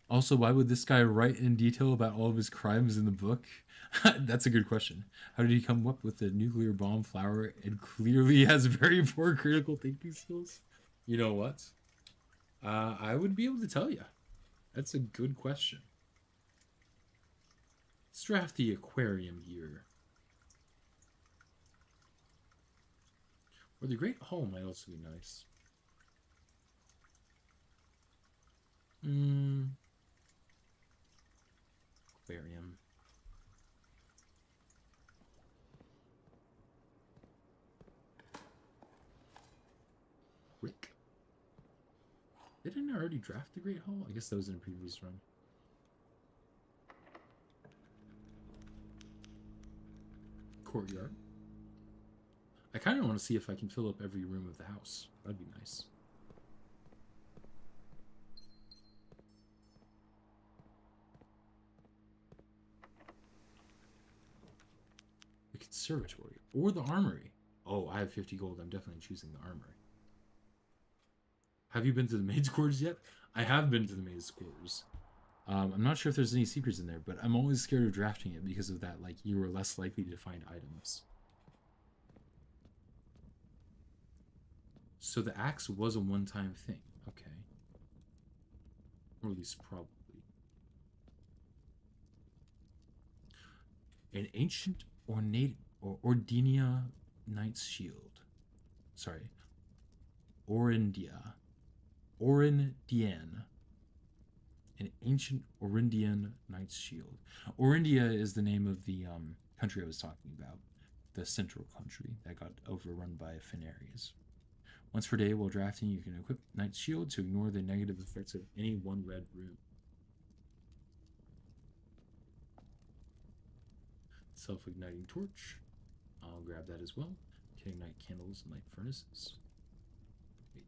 Also, why would this guy write in detail about all of his crimes in the book? That's a good question. How did he come up with the nuclear bomb flower? It clearly has very poor critical thinking skills. You know what? I would be able to tell you. That's a good question. Let's draft the aquarium here. Or the Great Hall might also be nice. Aquarium. Rick. Didn't I already draft the Great Hall? I guess that was in a previous run. Courtyard. I kind of want to see if I can fill up every room of the house. That'd be nice. The conservatory. Or the armory. Oh, I have 50 gold. I'm definitely choosing the armory. Have you been to the maid's quarters yet? I have been to the maid's quarters. I'm not sure if there's any secrets in there, but I'm always scared of drafting it because of that. Like, you are less likely to find items. So the axe was a one-time thing. Okay. Or at least probably. An ancient ornate or Ordinia knight's shield. Sorry. Orindia. Orindian. An ancient Orindian knight's shield. Orindia is the name of the country I was talking about. The central country that got overrun by Fenaries. Once per day while drafting, you can equip Knight's Shield to ignore the negative effects of any one red rune. Self-igniting torch. I'll grab that as well. Can ignite candles and light furnaces. Wait.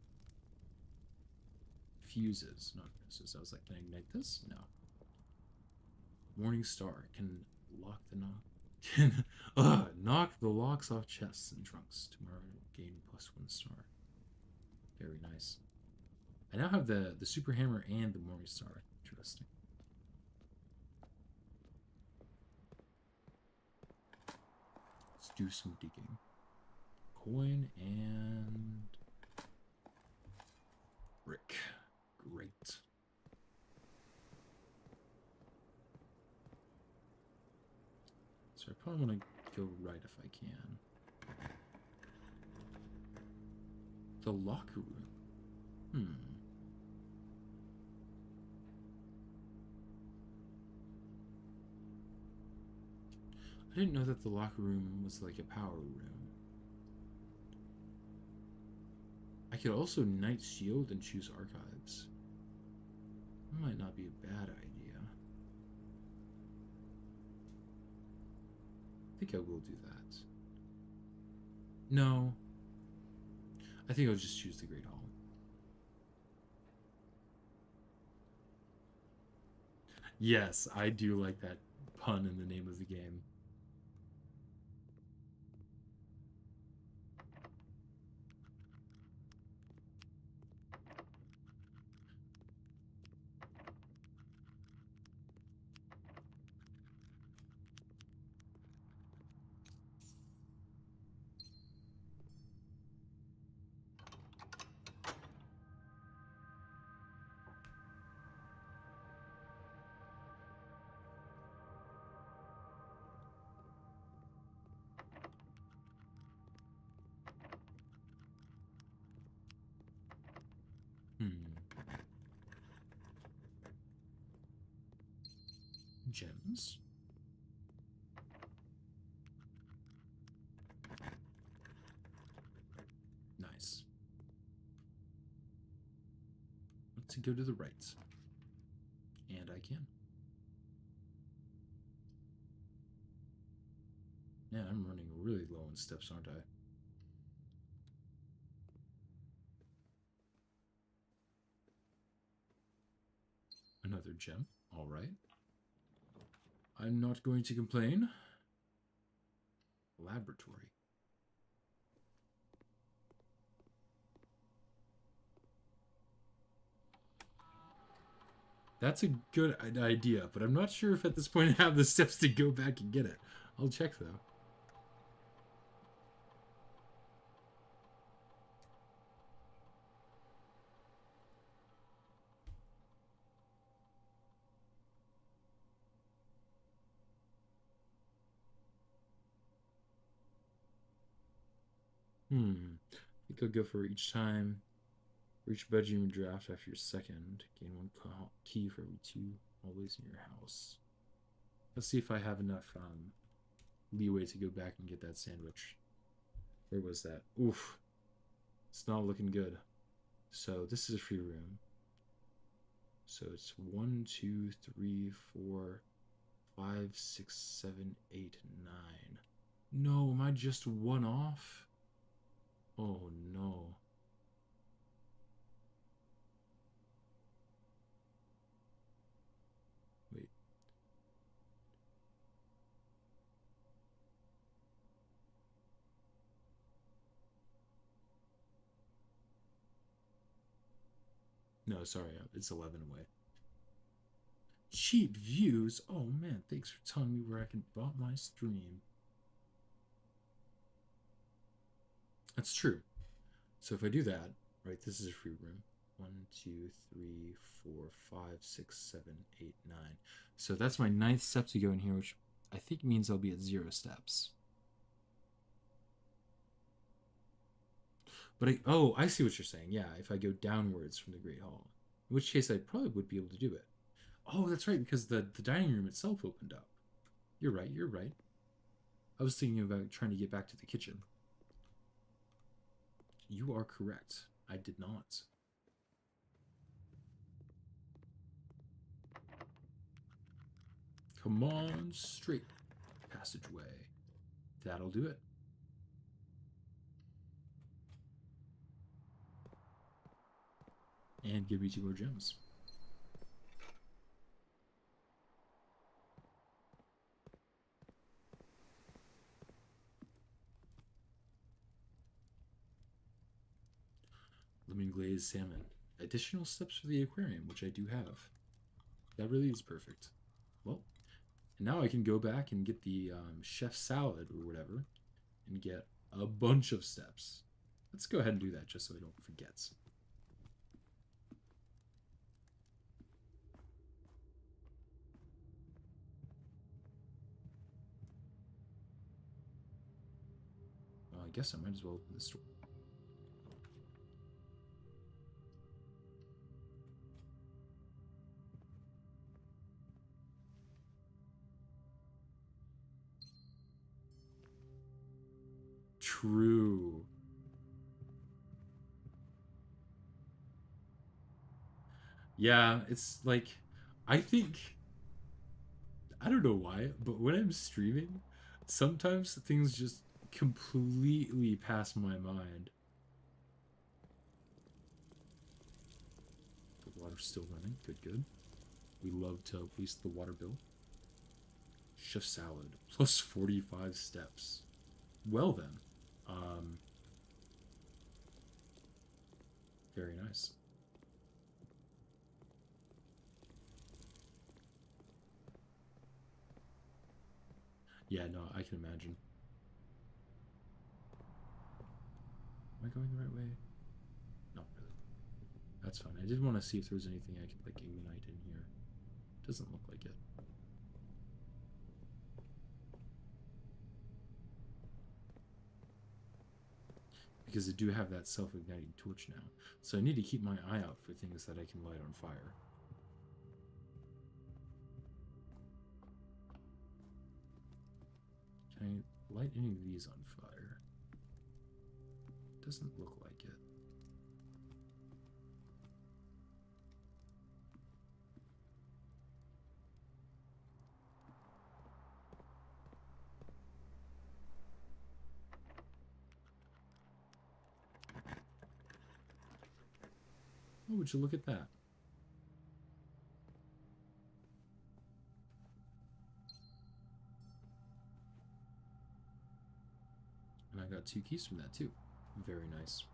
Fuses, not furnaces. I was like, can I ignite this? No. Morning Star can lock the knock. Can knock the locks off chests and trunks. Tomorrow gain +1 star. Very nice. I now have the super hammer and the Morning Star. Interesting. Let's do some digging. Coin and brick. Great. So I probably want to go right if I can. The locker room. I didn't know that the locker room was like a power room. I could also Knight Shield and choose Archives. That might not be a bad idea. I think I will do that. No. I think I'll just choose the Great Hall. Yes, I do like that pun in the name of the game. Gems. Nice. Let's go to the right. And I can. Yeah, I'm running really low on steps, aren't I? Another gem. All right. I'm not going to complain. Laboratory. That's a good idea, but I'm not sure if at this point I have the steps to go back and get it. I'll check, though. I think I'll go for each time. For each bedroom you draft after your second, gain one key for every 2 always in your house. Let's see if I have enough leeway to go back and get that sandwich. Where was that? Oof. It's not looking good. So this is a free room. So it's 1, 2, 3, 4, 5, 6, 7, 8, 9. No, am I just one off? Oh no. Wait. No, sorry, it's 11 away. Cheap views? Oh man, thanks for telling me where I can bot my stream. That's true. So if I do that, right, this is a free room. 1, 2, 3, 4, 5, 6, 7, 8, 9. So that's my 9th step to go in here, which I think means I'll be at 0 steps. But I see what you're saying. Yeah, if I go downwards from the Great Hall, in which case I probably would be able to do it. Oh, that's right, because the dining room itself opened up. You're right, you're right. I was thinking about trying to get back to the kitchen. You are correct. I did not. Come on, straight passageway. That'll do it. And give me 2 more gems. Lemon glazed salmon. Additional steps for the aquarium, which I do have. That really is perfect. Well, and now I can go back and get the chef salad or whatever and get a bunch of steps. Let's go ahead and do that just so I don't forget. Well, I guess I might as well open this door. True. Yeah, it's like, I think, I don't know why, but when I'm streaming, sometimes things just completely pass my mind. The water's still running. Good, good. We love to waste the water bill. Chef salad. Plus 45 steps. Well then. Very nice. Yeah, no, I can imagine. Am I going the right way? Not really. That's fine. I did want to see if there was anything I could, like, ignite in here. Doesn't look like it. Because I do have that self-igniting torch now. So I need to keep my eye out for things that I can light on fire. Can I light any of these on fire? Doesn't look like it. Oh, would you look at that? And I got 2 keys from that too. Very nice.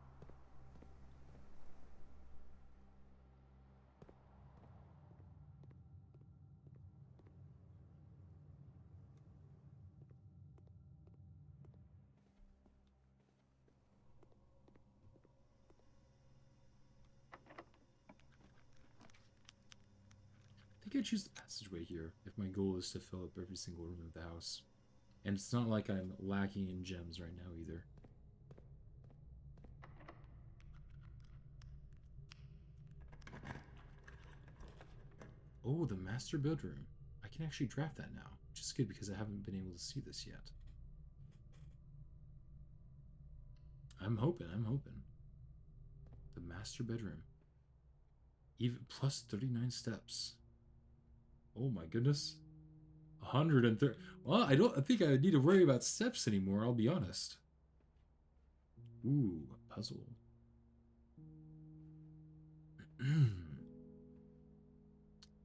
think I choose the passageway here if my goal is to fill up every single room of the house. And it's not like I'm lacking in gems right now either. Oh, the master bedroom. I can actually draft that now, which is good because I haven't been able to see this yet. I'm hoping. The master bedroom. Even plus 39 steps. Oh my goodness. 130. Well, I don't think I need to worry about steps anymore, I'll be honest. Ooh, a puzzle.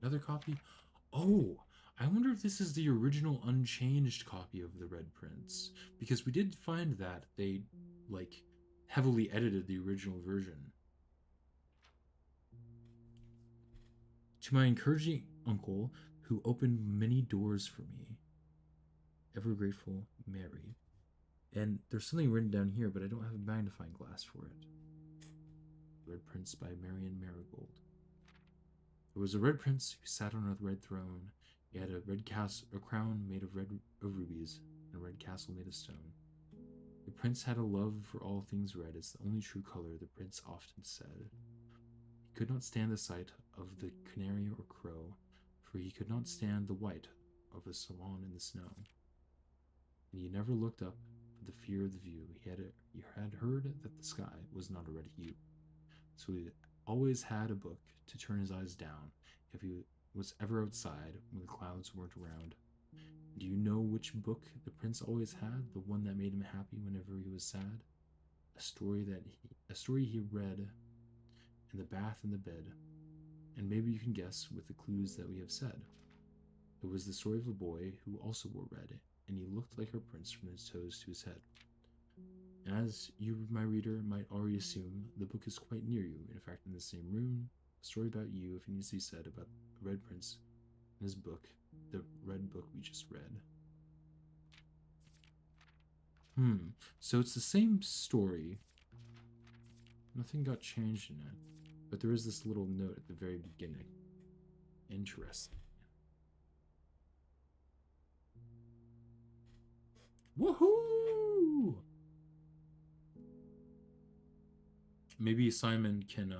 Another copy? Oh, I wonder if this is the original unchanged copy of the Red Prince. Because we did find that they, like, heavily edited the original version. To my encouraging uncle, who opened many doors for me. Ever grateful, Mary. And there's something written down here, but I don't have a magnifying glass for it. Red Prince by Marion Marigold. There was a red prince who sat on a red throne. He had a crown made of rubies, and a red castle made of stone. The prince had a love for all things red. It's the only true color, the prince often said. He could not stand the sight of the canary or crow, for he could not stand the white of a swan in the snow. And he never looked up for the fear of the view. He had heard that the sky was not a red hue. So he always had a book to turn his eyes down if he was ever outside when the clouds weren't around. Do you know which book the prince always had? The one that made him happy whenever he was sad? A story he read in the bath and the bed. And maybe you can guess with the clues that we have said. It was the story of a boy who also wore red, and he looked like our prince from his toes to his head. As you, my reader, might already assume, the book is quite near you, in fact in the same room. A story about you, if it needs to be said, about the Red Prince and his book, the red book we just read. So it's the same story. Nothing got changed in it, but there is this little note at the very beginning. Interesting. Woohoo! Maybe Simon can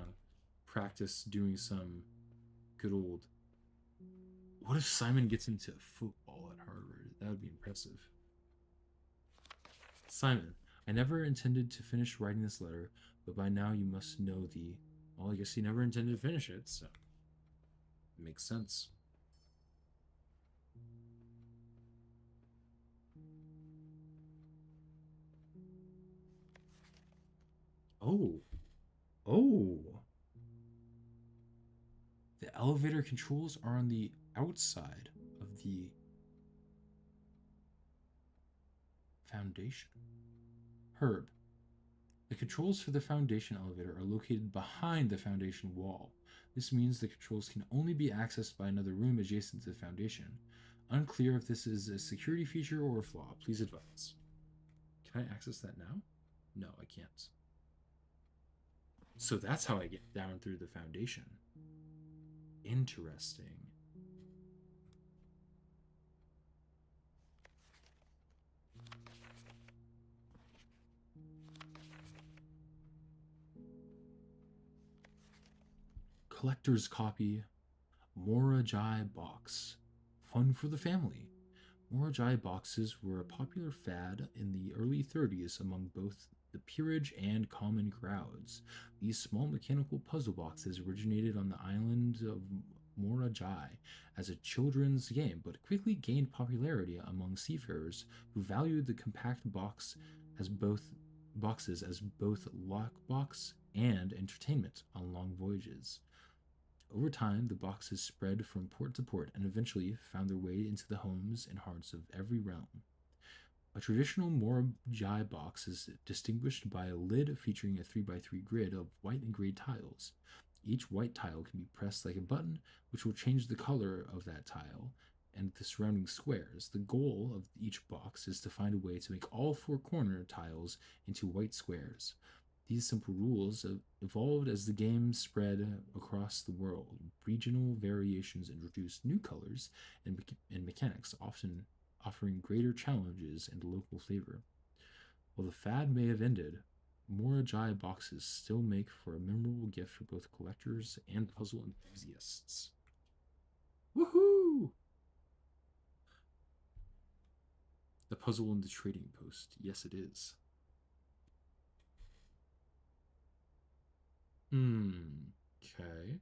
practice doing some good old... What if Simon gets into football at Harvard? That would be impressive. Simon, I never intended to finish writing this letter, but by now you must know the... Well, I guess he never intended to finish it, so... It makes sense. Oh. The elevator controls are on the outside of the foundation. Herb. The controls for the foundation elevator are located behind the foundation wall. This means the controls can only be accessed by another room adjacent to the foundation. Unclear if this is a security feature or a flaw. Please advise. Can I access that now? No, I can't. So that's how I get down through the foundation. Interesting. Collector's copy. Morajai box. Fun for the family. Morajai boxes were a popular fad in the early 30s among both the peerage and common crowds. These small mechanical puzzle boxes originated on the island of Morajai as a children's game, but quickly gained popularity among seafarers who valued the compact boxes as both lockbox and entertainment on long voyages. Over time, the boxes spread from port to port and eventually found their way into the homes and hearts of every realm. A traditional Morajai box is distinguished by a lid featuring a 3x3 grid of white and gray tiles. Each white tile can be pressed like a button, which will change the color of that tile and the surrounding squares. The goal of each box is to find a way to make all four corner tiles into white squares. These simple rules evolved as the game spread across the world. Regional variations introduced new colors and mechanics, often offering greater challenges and local flavor. While the fad may have ended, more Ajay boxes still make for a memorable gift for both collectors and puzzle enthusiasts. Woohoo! The puzzle in the trading post. Yes, it is. Okay.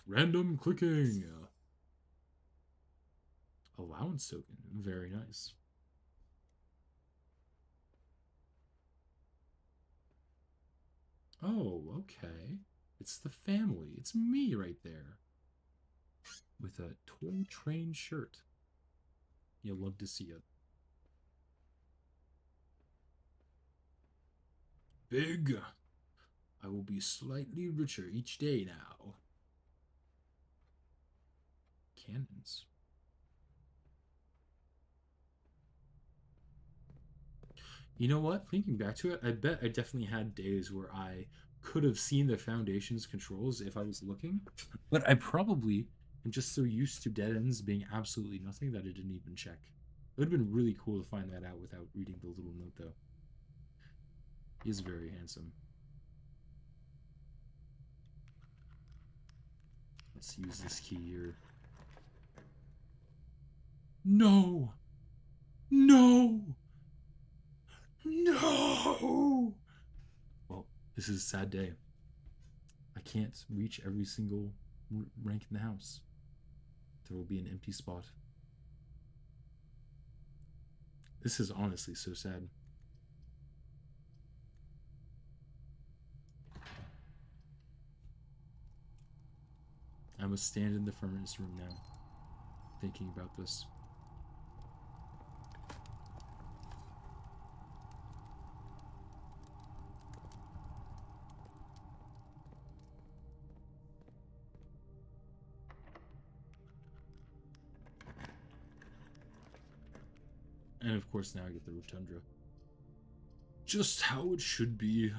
Random clicking. Allowance token. Very nice. Oh, okay. It's the family. It's me right there. With a toy train shirt. You'll love to see it. Big. I will be slightly richer each day now. Cannons. You know what? Thinking back to it, I bet I definitely had days where I could have seen the Foundation's controls if I was looking, but I probably am just so used to dead ends being absolutely nothing that I didn't even check. It would have been really cool to find that out without reading the little note, though. He is very handsome. Let's use this key here. No! No! No! Well, this is a sad day. I can't reach every single rank in the house. There will be an empty spot. This is honestly so sad. I must stand in the furnace room now, thinking about this. And of course, now I get the Rotundra. Just how it should be.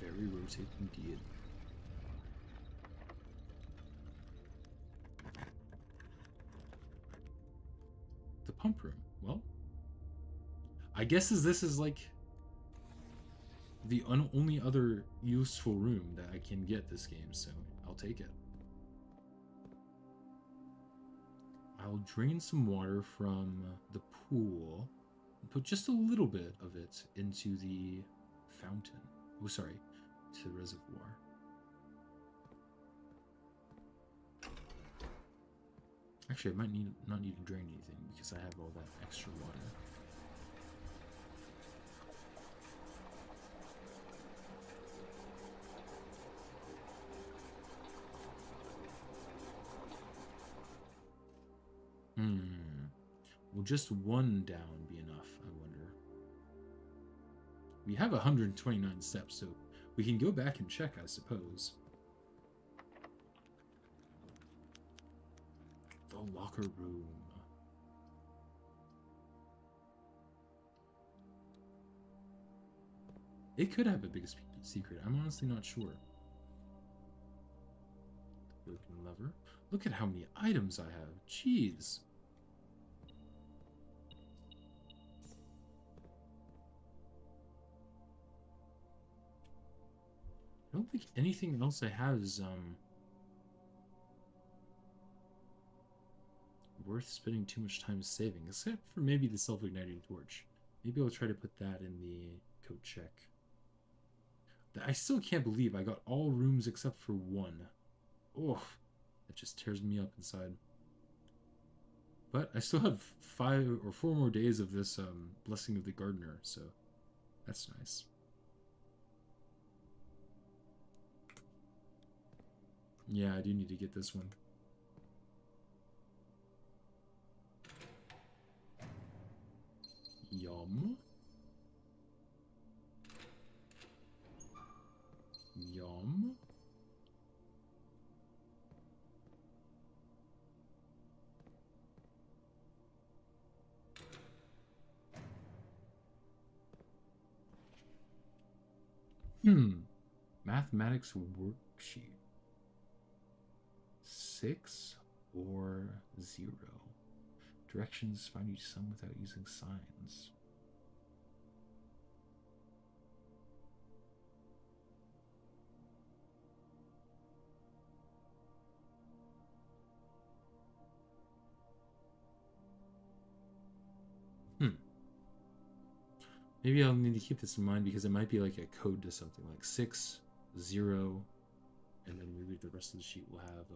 Very rotate indeed. The pump room. Well, I guess this is like the only other useful room that I can get this game, so I'll take it. I'll drain some water from the pool and put just a little bit of it into the fountain. Oh, sorry, to the reservoir. Actually, I might not need to drain anything because I have all that extra water. Will just one down be enough, I wonder? We have 129 steps, so we can go back and check, I suppose. The locker room. It could have a big secret. I'm honestly not sure. The broken lever. Look at how many items I have. Jeez. I don't think anything else I have is worth spending too much time saving, except for maybe the self-igniting torch. Maybe I'll try to put that in the code check. I still can't believe I got all rooms except for one. Oh, that just tears me up inside. But I still have 5 or 4 more days of this Blessing of the Gardener, so that's nice. Yeah, I do need to get this one. Yum. Yum. Mathematics worksheet. 6 or 0. Directions find each sum without using signs. Maybe I'll need to keep this in mind because it might be like a code to something like 6, 0, and then maybe the rest of the sheet will have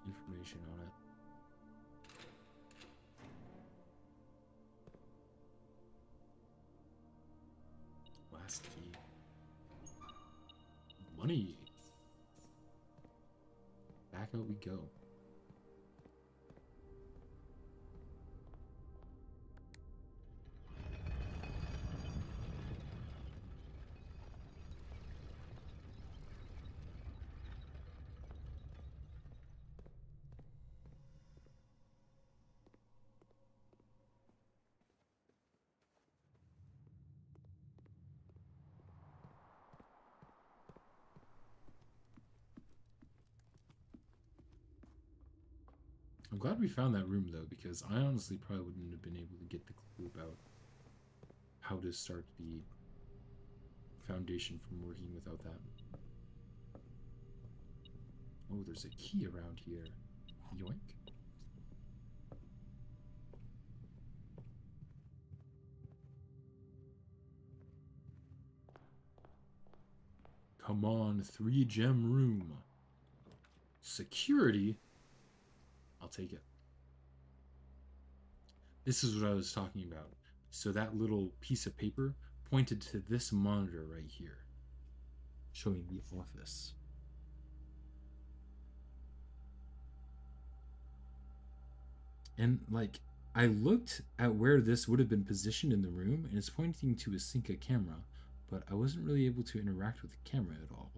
information on it. Last key. Money. Back out we go. I'm glad we found that room, though, because I honestly probably wouldn't have been able to get the clue about how to start the foundation from working without that. Oh, there's a key around here. Yoink. Come on, 3-gem room. Security? I'll take it. This is what I was talking about. So that little piece of paper pointed to this monitor right here, showing the office. And, like, I looked at where this would have been positioned in the room, and it's pointing to a Synca camera, but I wasn't really able to interact with the camera at all.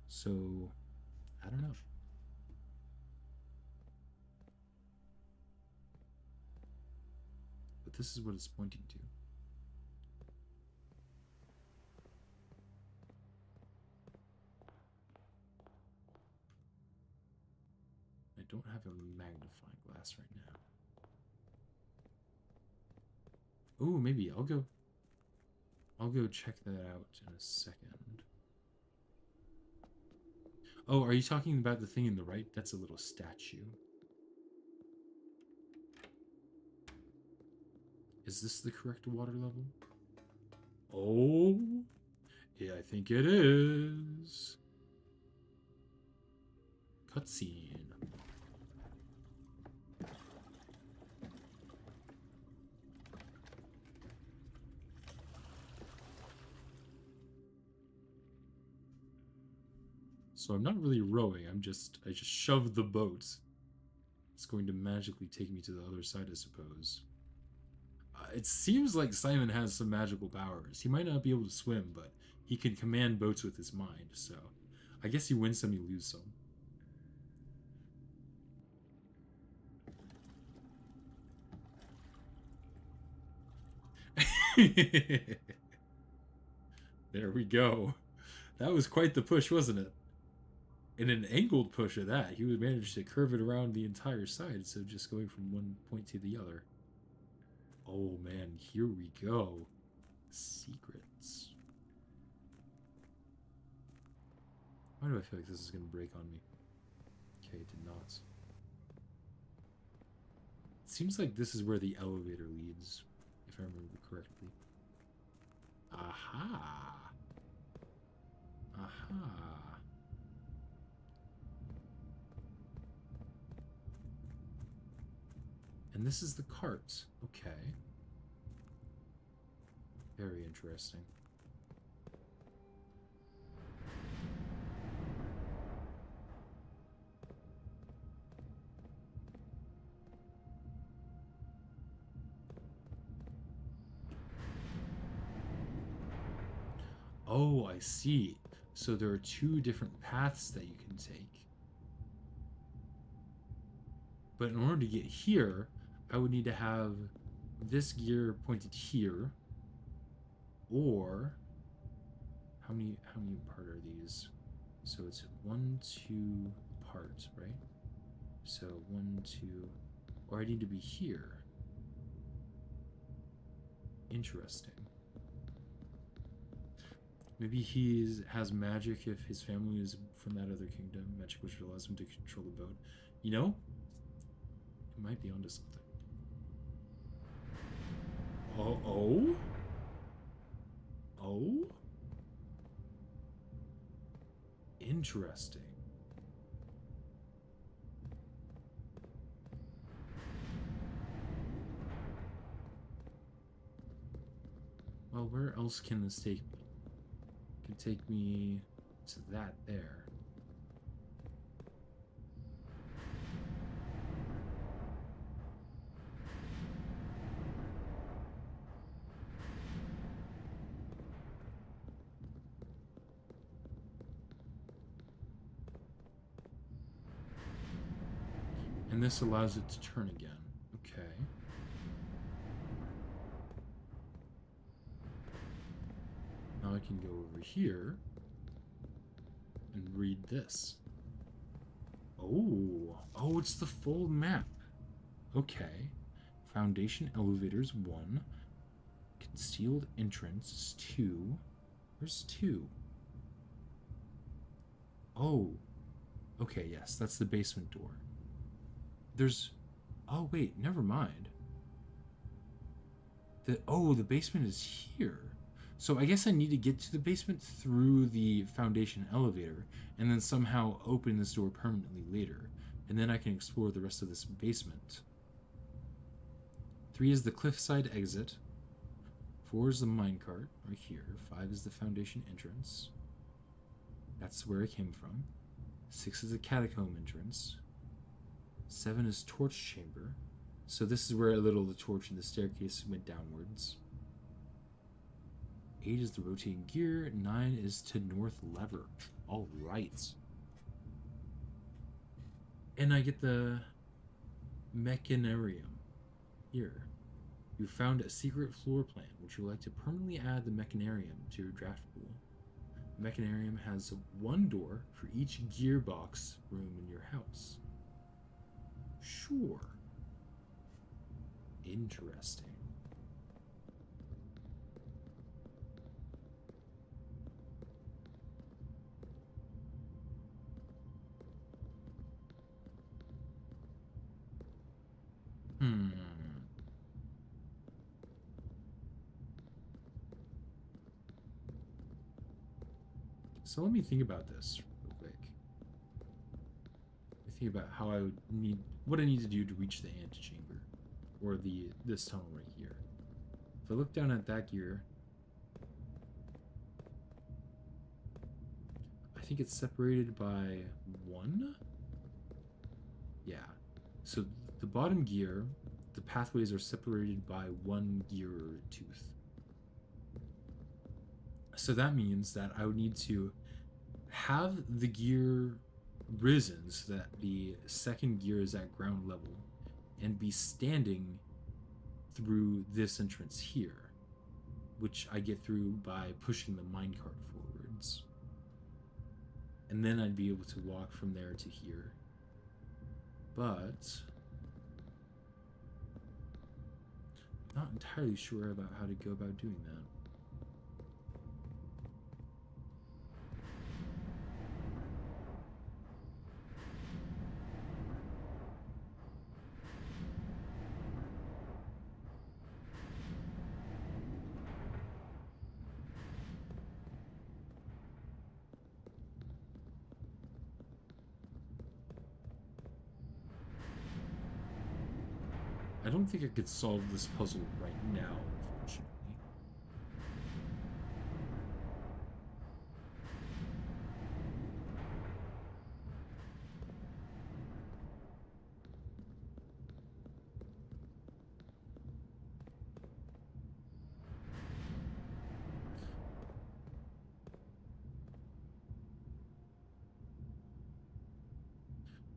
So, I don't know. But this is what it's pointing to. I don't have a magnifying glass right now. Oh, maybe I'll go check that out in a second. Oh, are you talking about the thing in the right? That's a little statue. Is this the correct water level? Oh, yeah, I think it is. Cutscene. So I'm not really rowing, I just shoved the boat. It's going to magically take me to the other side, I suppose. It seems like Simon has some magical powers. He might not be able to swim, but he can command boats with his mind, so I guess you win some, you lose some. There we go. That was quite the push, wasn't it? And an angled push at that. He would manage to curve it around the entire side instead of just going from one point to the other. Oh man, here we go. Secrets. Why do I feel like this is going to break on me? Okay, it did not. It seems like this is where the elevator leads, if I remember correctly. Aha! Aha! And this is the cart. Okay. Very interesting. Oh, I see. So there are two different paths that you can take. But in order to get here, I would need to have this gear pointed here. Or how many apart are these? So it's 1, 2 apart, right? So 1, 2, or I need to be here. Interesting. Maybe he has magic if his family is from that other kingdom, magic which allows him to control the boat. You know, it might be onto something. Oh? Interesting. Well, where else can this take me? It can take me to that there. And this allows it to turn again. Okay. Now I can go over here and read this. Oh, it's the full map. Okay. Foundation elevators 1. Concealed entrance 2. Where's 2? Oh. Okay, yes, that's the basement door. There's... Oh, wait, never mind. The basement is here. So I guess I need to get to the basement through the foundation elevator and then somehow open this door permanently later. And then I can explore the rest of this basement. 3 is the cliffside exit. 4 is the minecart, right here. 5 is the foundation entrance. That's where it came from. 6 is the catacomb entrance. 7 is torch chamber. So this is where the torch and the staircase went downwards. 8 is the rotating gear. 9 is to north lever. All right. And I get the mechanarium here. You found a secret floor plan. Would you like to permanently add the mechanarium to your draft pool? The mechanarium has 1 door for each gearbox room in your house. Sure. Interesting. So let me think about this real quick. I think about how I would need, what I need to do to reach the antechamber, or this tunnel right here. If I look down at that gear, I think it's separated by 1. Yeah. So the bottom gear, the pathways are separated by 1 gear tooth. So that means that I would need to have the gear risen so that the second gear is at ground level and be standing through this entrance here, which I get through by pushing the minecart forwards. And then I'd be able to walk from there to here. But I'm not entirely sure about how to go about doing that. I don't think I could solve this puzzle right now, unfortunately.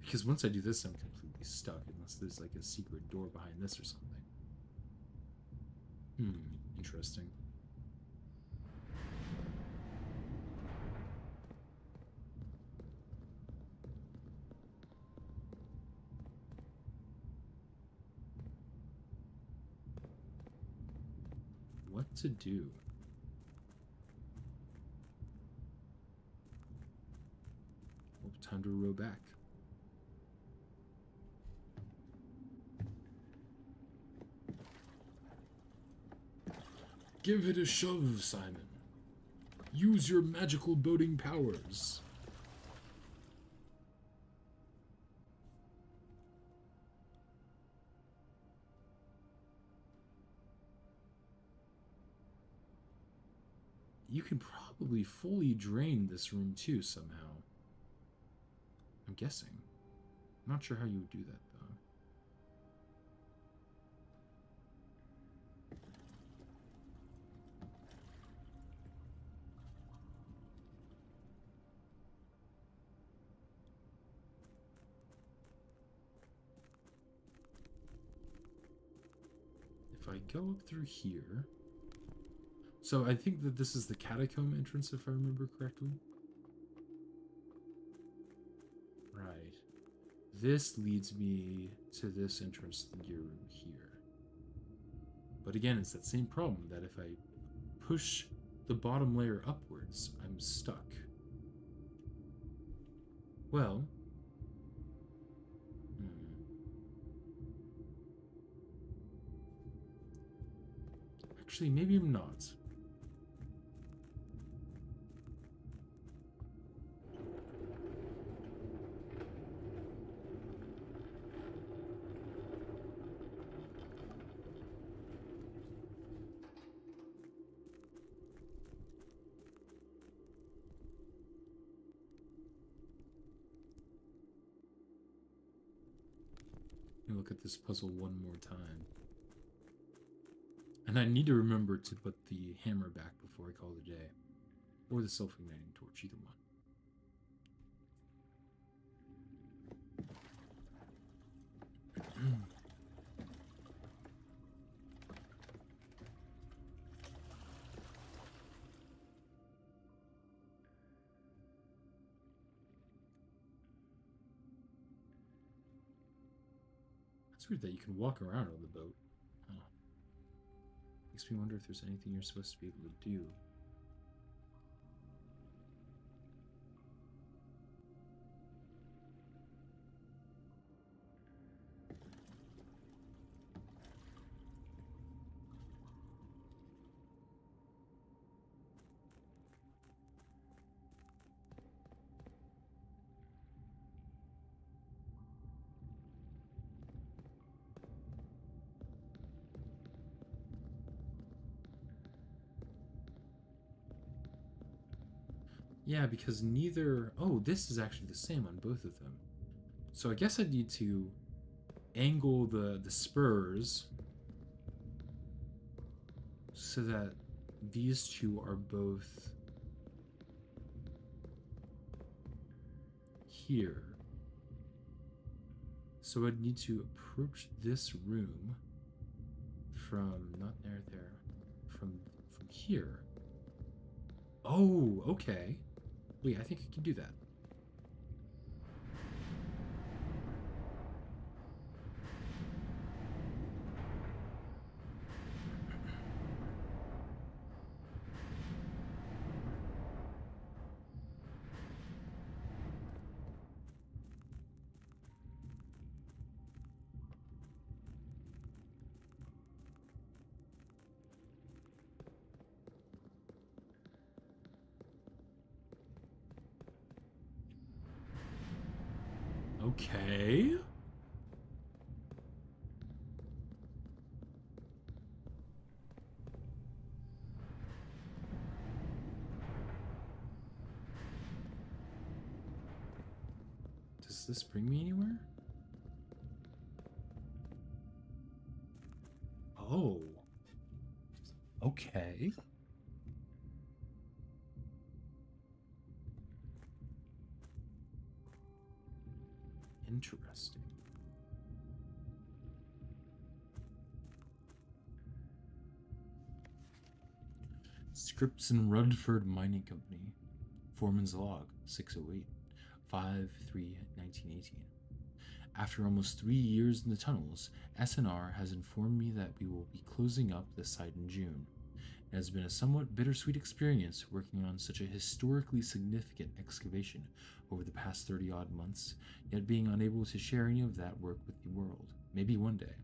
Because once I do this, I'm completely stuck, unless there's like a secret door behind this or something. Interesting. What to do? Well, time to row back. Give it a shove, Simon. Use your magical boating powers. You can probably fully drain this room too somehow. I'm guessing. I'm not sure how you would do that though. If I go up through here... So I think that this is the catacomb entrance, if I remember correctly. Right. This leads me to this entrance to the gear room here. But again, it's that same problem that if I push the bottom layer upwards, I'm stuck. Well... Actually, maybe I'm not. Look at this puzzle one more time. And I need to remember to put the hammer back before I call it a day. Or the self-igniting torch, either one. It's weird that you can walk around on the boat. Huh. Makes me wonder if there's anything you're supposed to be able to do. Yeah, because neither... Oh, this is actually the same on both of them. So I guess I need to angle the spurs so that these two are both here. So I'd need to approach this room from... Not there, from here. Oh, okay. Wait, I think I can do that. Okay. Does this bring me anywhere? Oh. Okay. Interesting. Scripson Rutherford Mining Company. Foreman's log, 608, 5/3/1918. After almost 3 years in the tunnels, SNR has informed me that we will be closing up the site in June. It has been a somewhat bittersweet experience working on such a historically significant excavation over the past 30-odd months, yet being unable to share any of that work with the world. Maybe one day.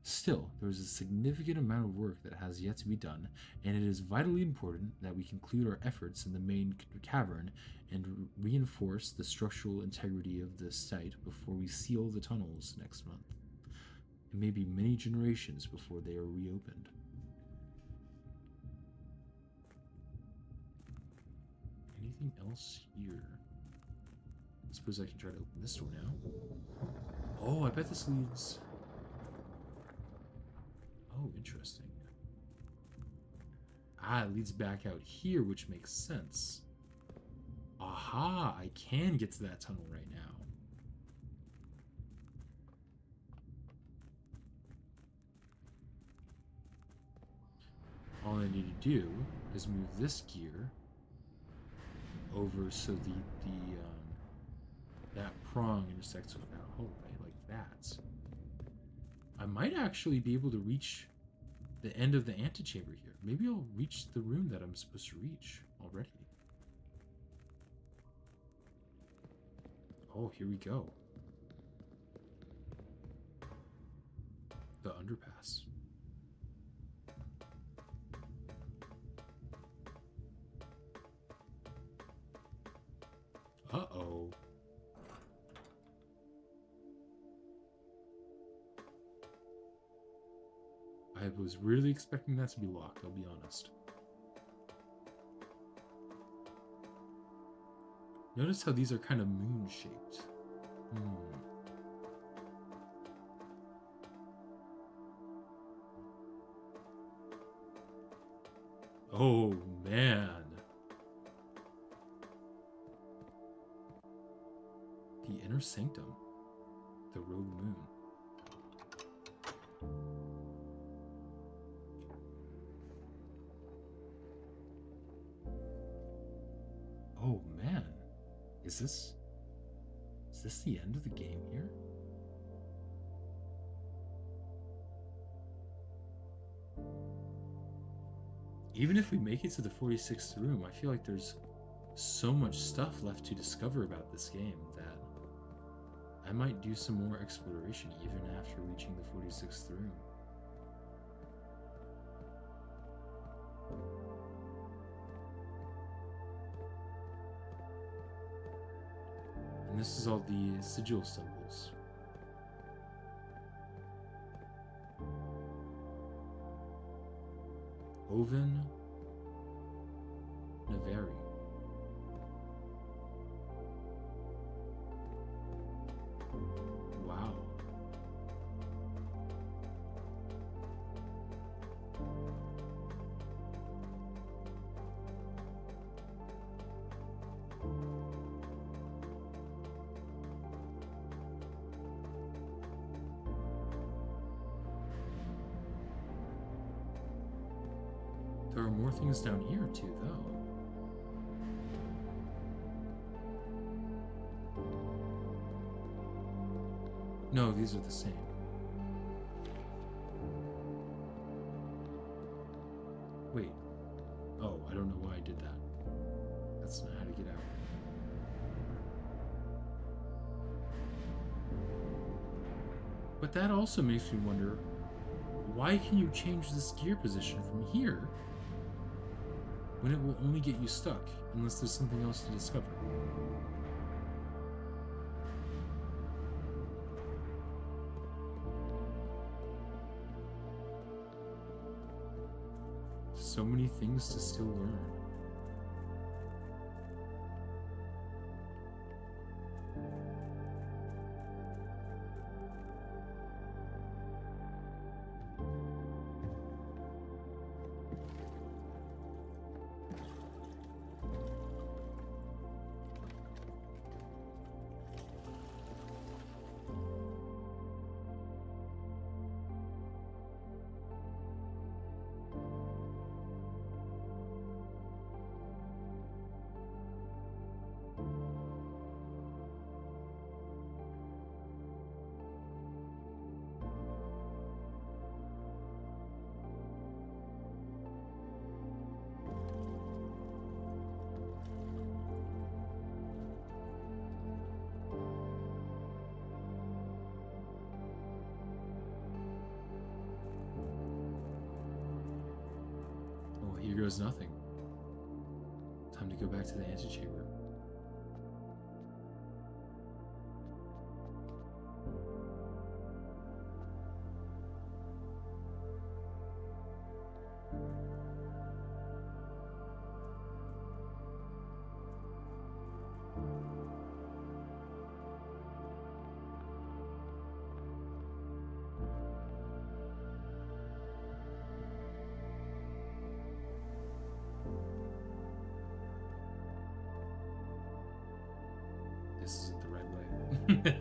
Still, there is a significant amount of work that has yet to be done, and it is vitally important that we conclude our efforts in the main cavern and reinforce the structural integrity of the site before we seal the tunnels next month. It may be many generations before they are reopened. Anything else here? I suppose I can try to open this door now. Oh, I bet this leads... Oh, interesting. Ah, it leads back out here, which makes sense. Aha, I can get to that tunnel right now. All I need to do is move this gear over so that prong intersects with that hallway, like that. I might actually be able to reach the end of the antechamber here. Maybe I'll reach the room that I'm supposed to reach already. Oh, here we go. The underpass. Uh-oh. I was really expecting that to be locked, I'll be honest. Notice how these are kind of moon-shaped. Oh, man. The Inner Sanctum. The Rogue Moon. Oh, man. Is this the end of the game here? Even if we make it to the 46th room, I feel like there's so much stuff left to discover about this game that I might do some more exploration even after reaching the 46th room. And this is all the sigil symbols. Oven Naveri. Wow. There are more things down here too, though. No, these are the same. Wait. Oh, I don't know why I did that. That's not how to get out. But that also makes me wonder, why can you change this gear position from here when it will only get you stuck unless there's something else to discover? So many things to still learn. goes nothing. Time to go back to the antechamber. This isn't the right way.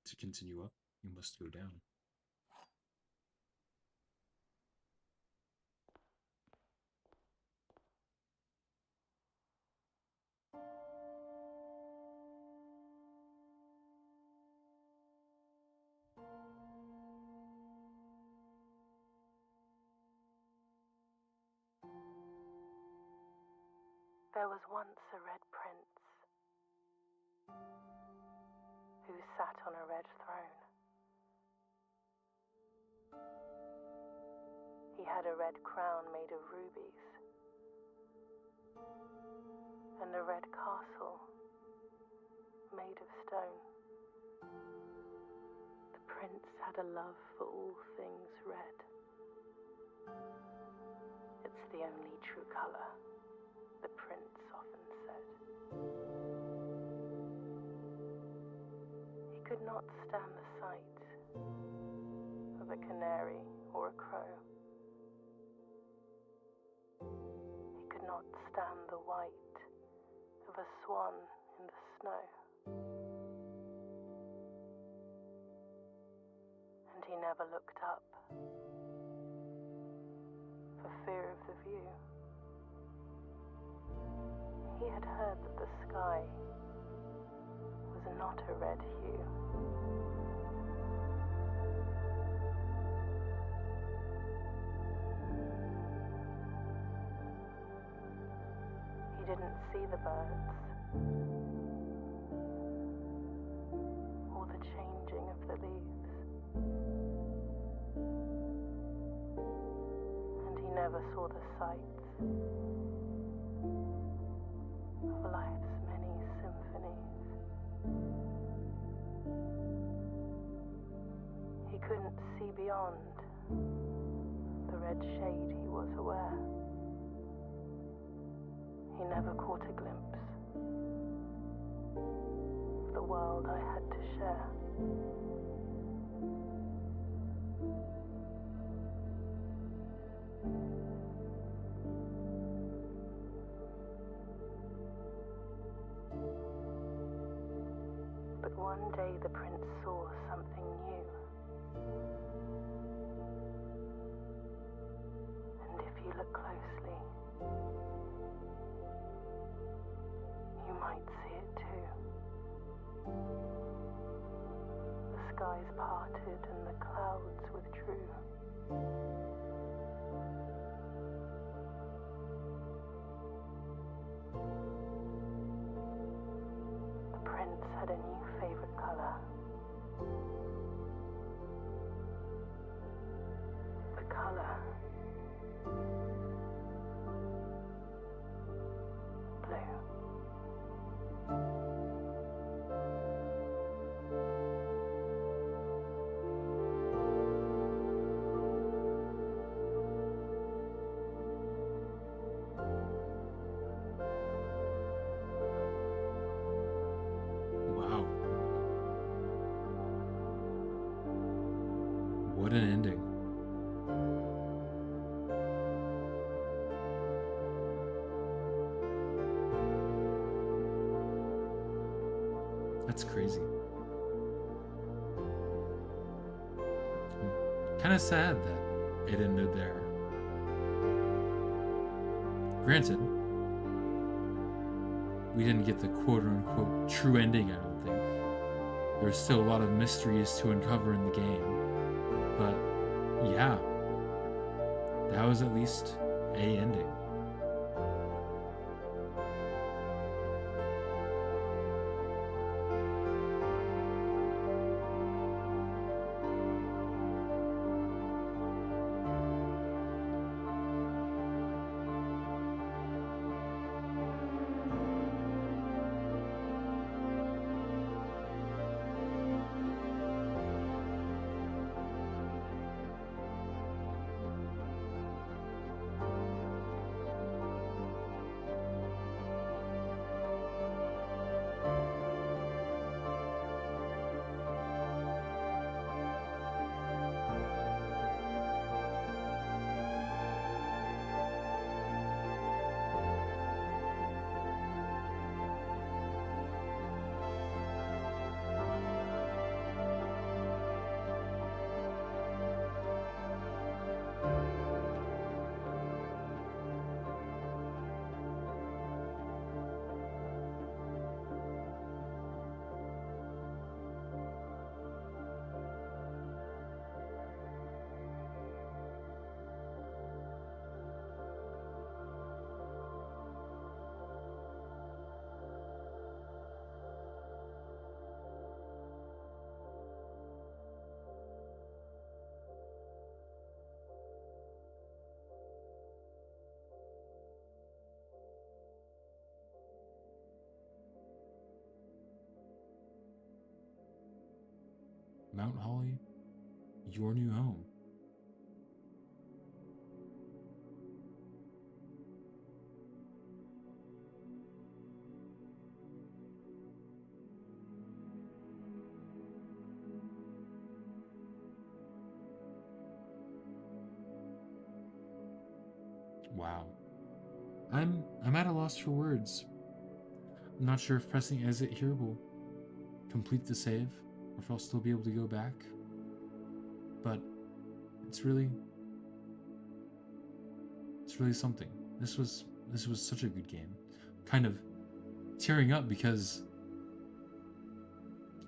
To continue up, you must go down. There was once a red prince who sat on a red throne. He had a red crown made of rubies and a red castle made of stone. The prince had a love for all things red. It's the only true color, the prince often said. He could not stand the sight of a canary or a crow. He could not stand the white of a swan in the snow. And he never looked up for fear of the view. He had heard that the sky was not a red hue. He didn't see the birds or the changing of the leaves. And he never saw the sights of life's many symphonies. He couldn't see beyond the red shade he was aware. He never caught a glimpse of the world I had to share. But one day the prince saw something new. And if you look closely, you might see it too. The skies parted and the clouds withdrew. The prince had a new favorite color. The color blue. Wow. What an ending. That's crazy. Kind of sad that it ended there. Granted, we didn't get the quote-unquote true ending, I don't think. There's still a lot of mysteries to uncover in the game. But, yeah. That was at least a ending. Mount Holly, your new home. Wow. I'm at a loss for words. I'm not sure if pressing exit here will complete the save, or if I'll still be able to go back. But it's really something. This was such a good game. Kind of tearing up because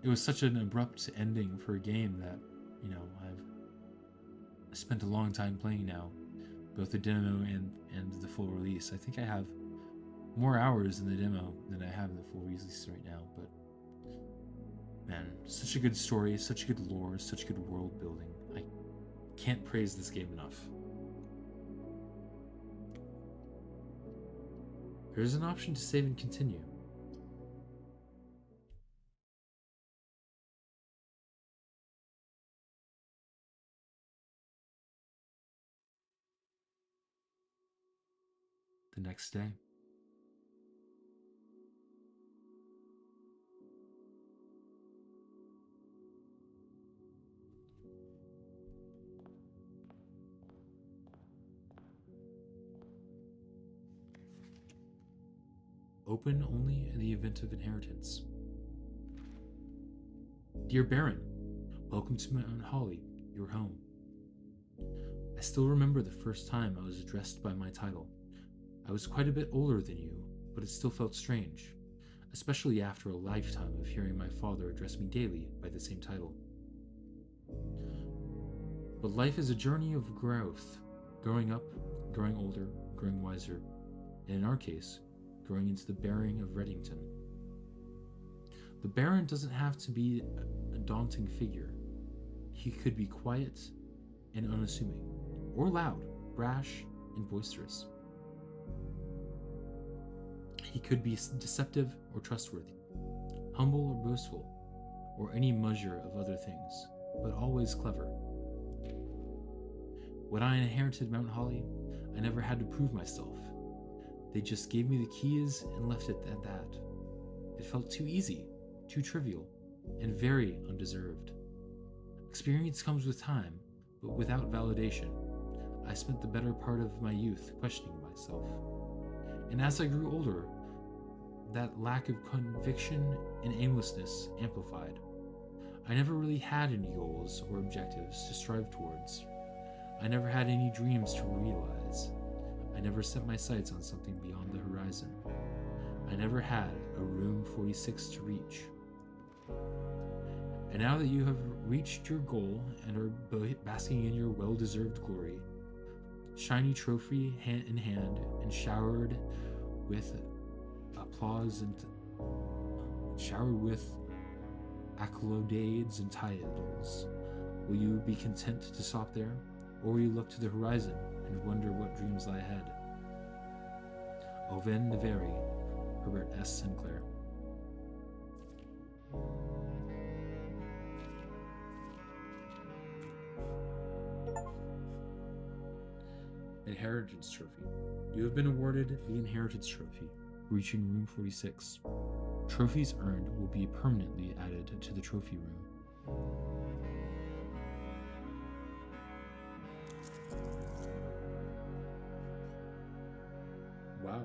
it was such an abrupt ending for a game that, you know, I've spent a long time playing now, both the demo and the full release. I think I have more hours in the demo than I have in the full release right now, but man, such a good story, such good lore, such good world building. I can't praise this game enough. There's an option to save and continue. The next day. Open only in the event of inheritance. Dear Baron, welcome to Mount Holly, your home. I still remember the first time I was addressed by my title. I was quite a bit older than you, but it still felt strange, especially after a lifetime of hearing my father address me daily by the same title. But life is a journey of growth, growing up, growing older, growing wiser, and in our case, growing into the Baron of Redington. The Baron doesn't have to be a daunting figure. He could be quiet and unassuming, or loud, brash, and boisterous. He could be deceptive or trustworthy, humble or boastful, or any measure of other things, but always clever. When I inherited Mount Holly, I never had to prove myself. They just gave me the keys and left it at that. It felt too easy, too trivial, and very undeserved. Experience comes with time, but without validation. I spent the better part of my youth questioning myself. And as I grew older, that lack of conviction and aimlessness amplified. I never really had any goals or objectives to strive towards. I never had any dreams to realize. I never set my sights on something beyond the horizon. I never had a room 46 to reach. And now that you have reached your goal and are basking in your well-deserved glory, shiny trophy hand in hand and showered with applause and showered with accolades and titles, will you be content to stop there, or will you look to the horizon and wonder what dreams lie ahead? Oven Neveri, Herbert S. Sinclair. Inheritance Trophy. You have been awarded the Inheritance Trophy, reaching room 46. Trophies earned will be permanently added to the trophy room. Wow.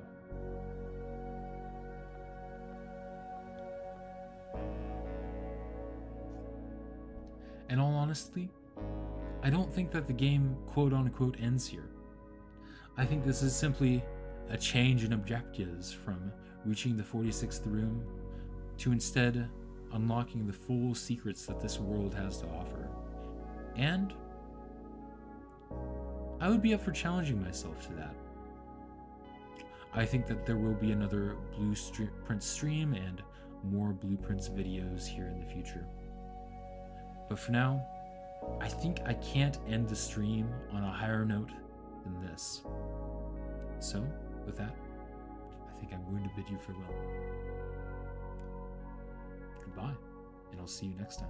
In all honesty, I don't think that the game quote-unquote ends here. I think this is simply a change in objectives from reaching the 46th room to instead unlocking the full secrets that this world has to offer. And I would be up for challenging myself to that. I think that there will be another Blueprint stream and more Blueprints videos here in the future. But for now, I think I can't end the stream on a higher note than this. So, with that, I think I'm going to bid you farewell. Goodbye, and I'll see you next time.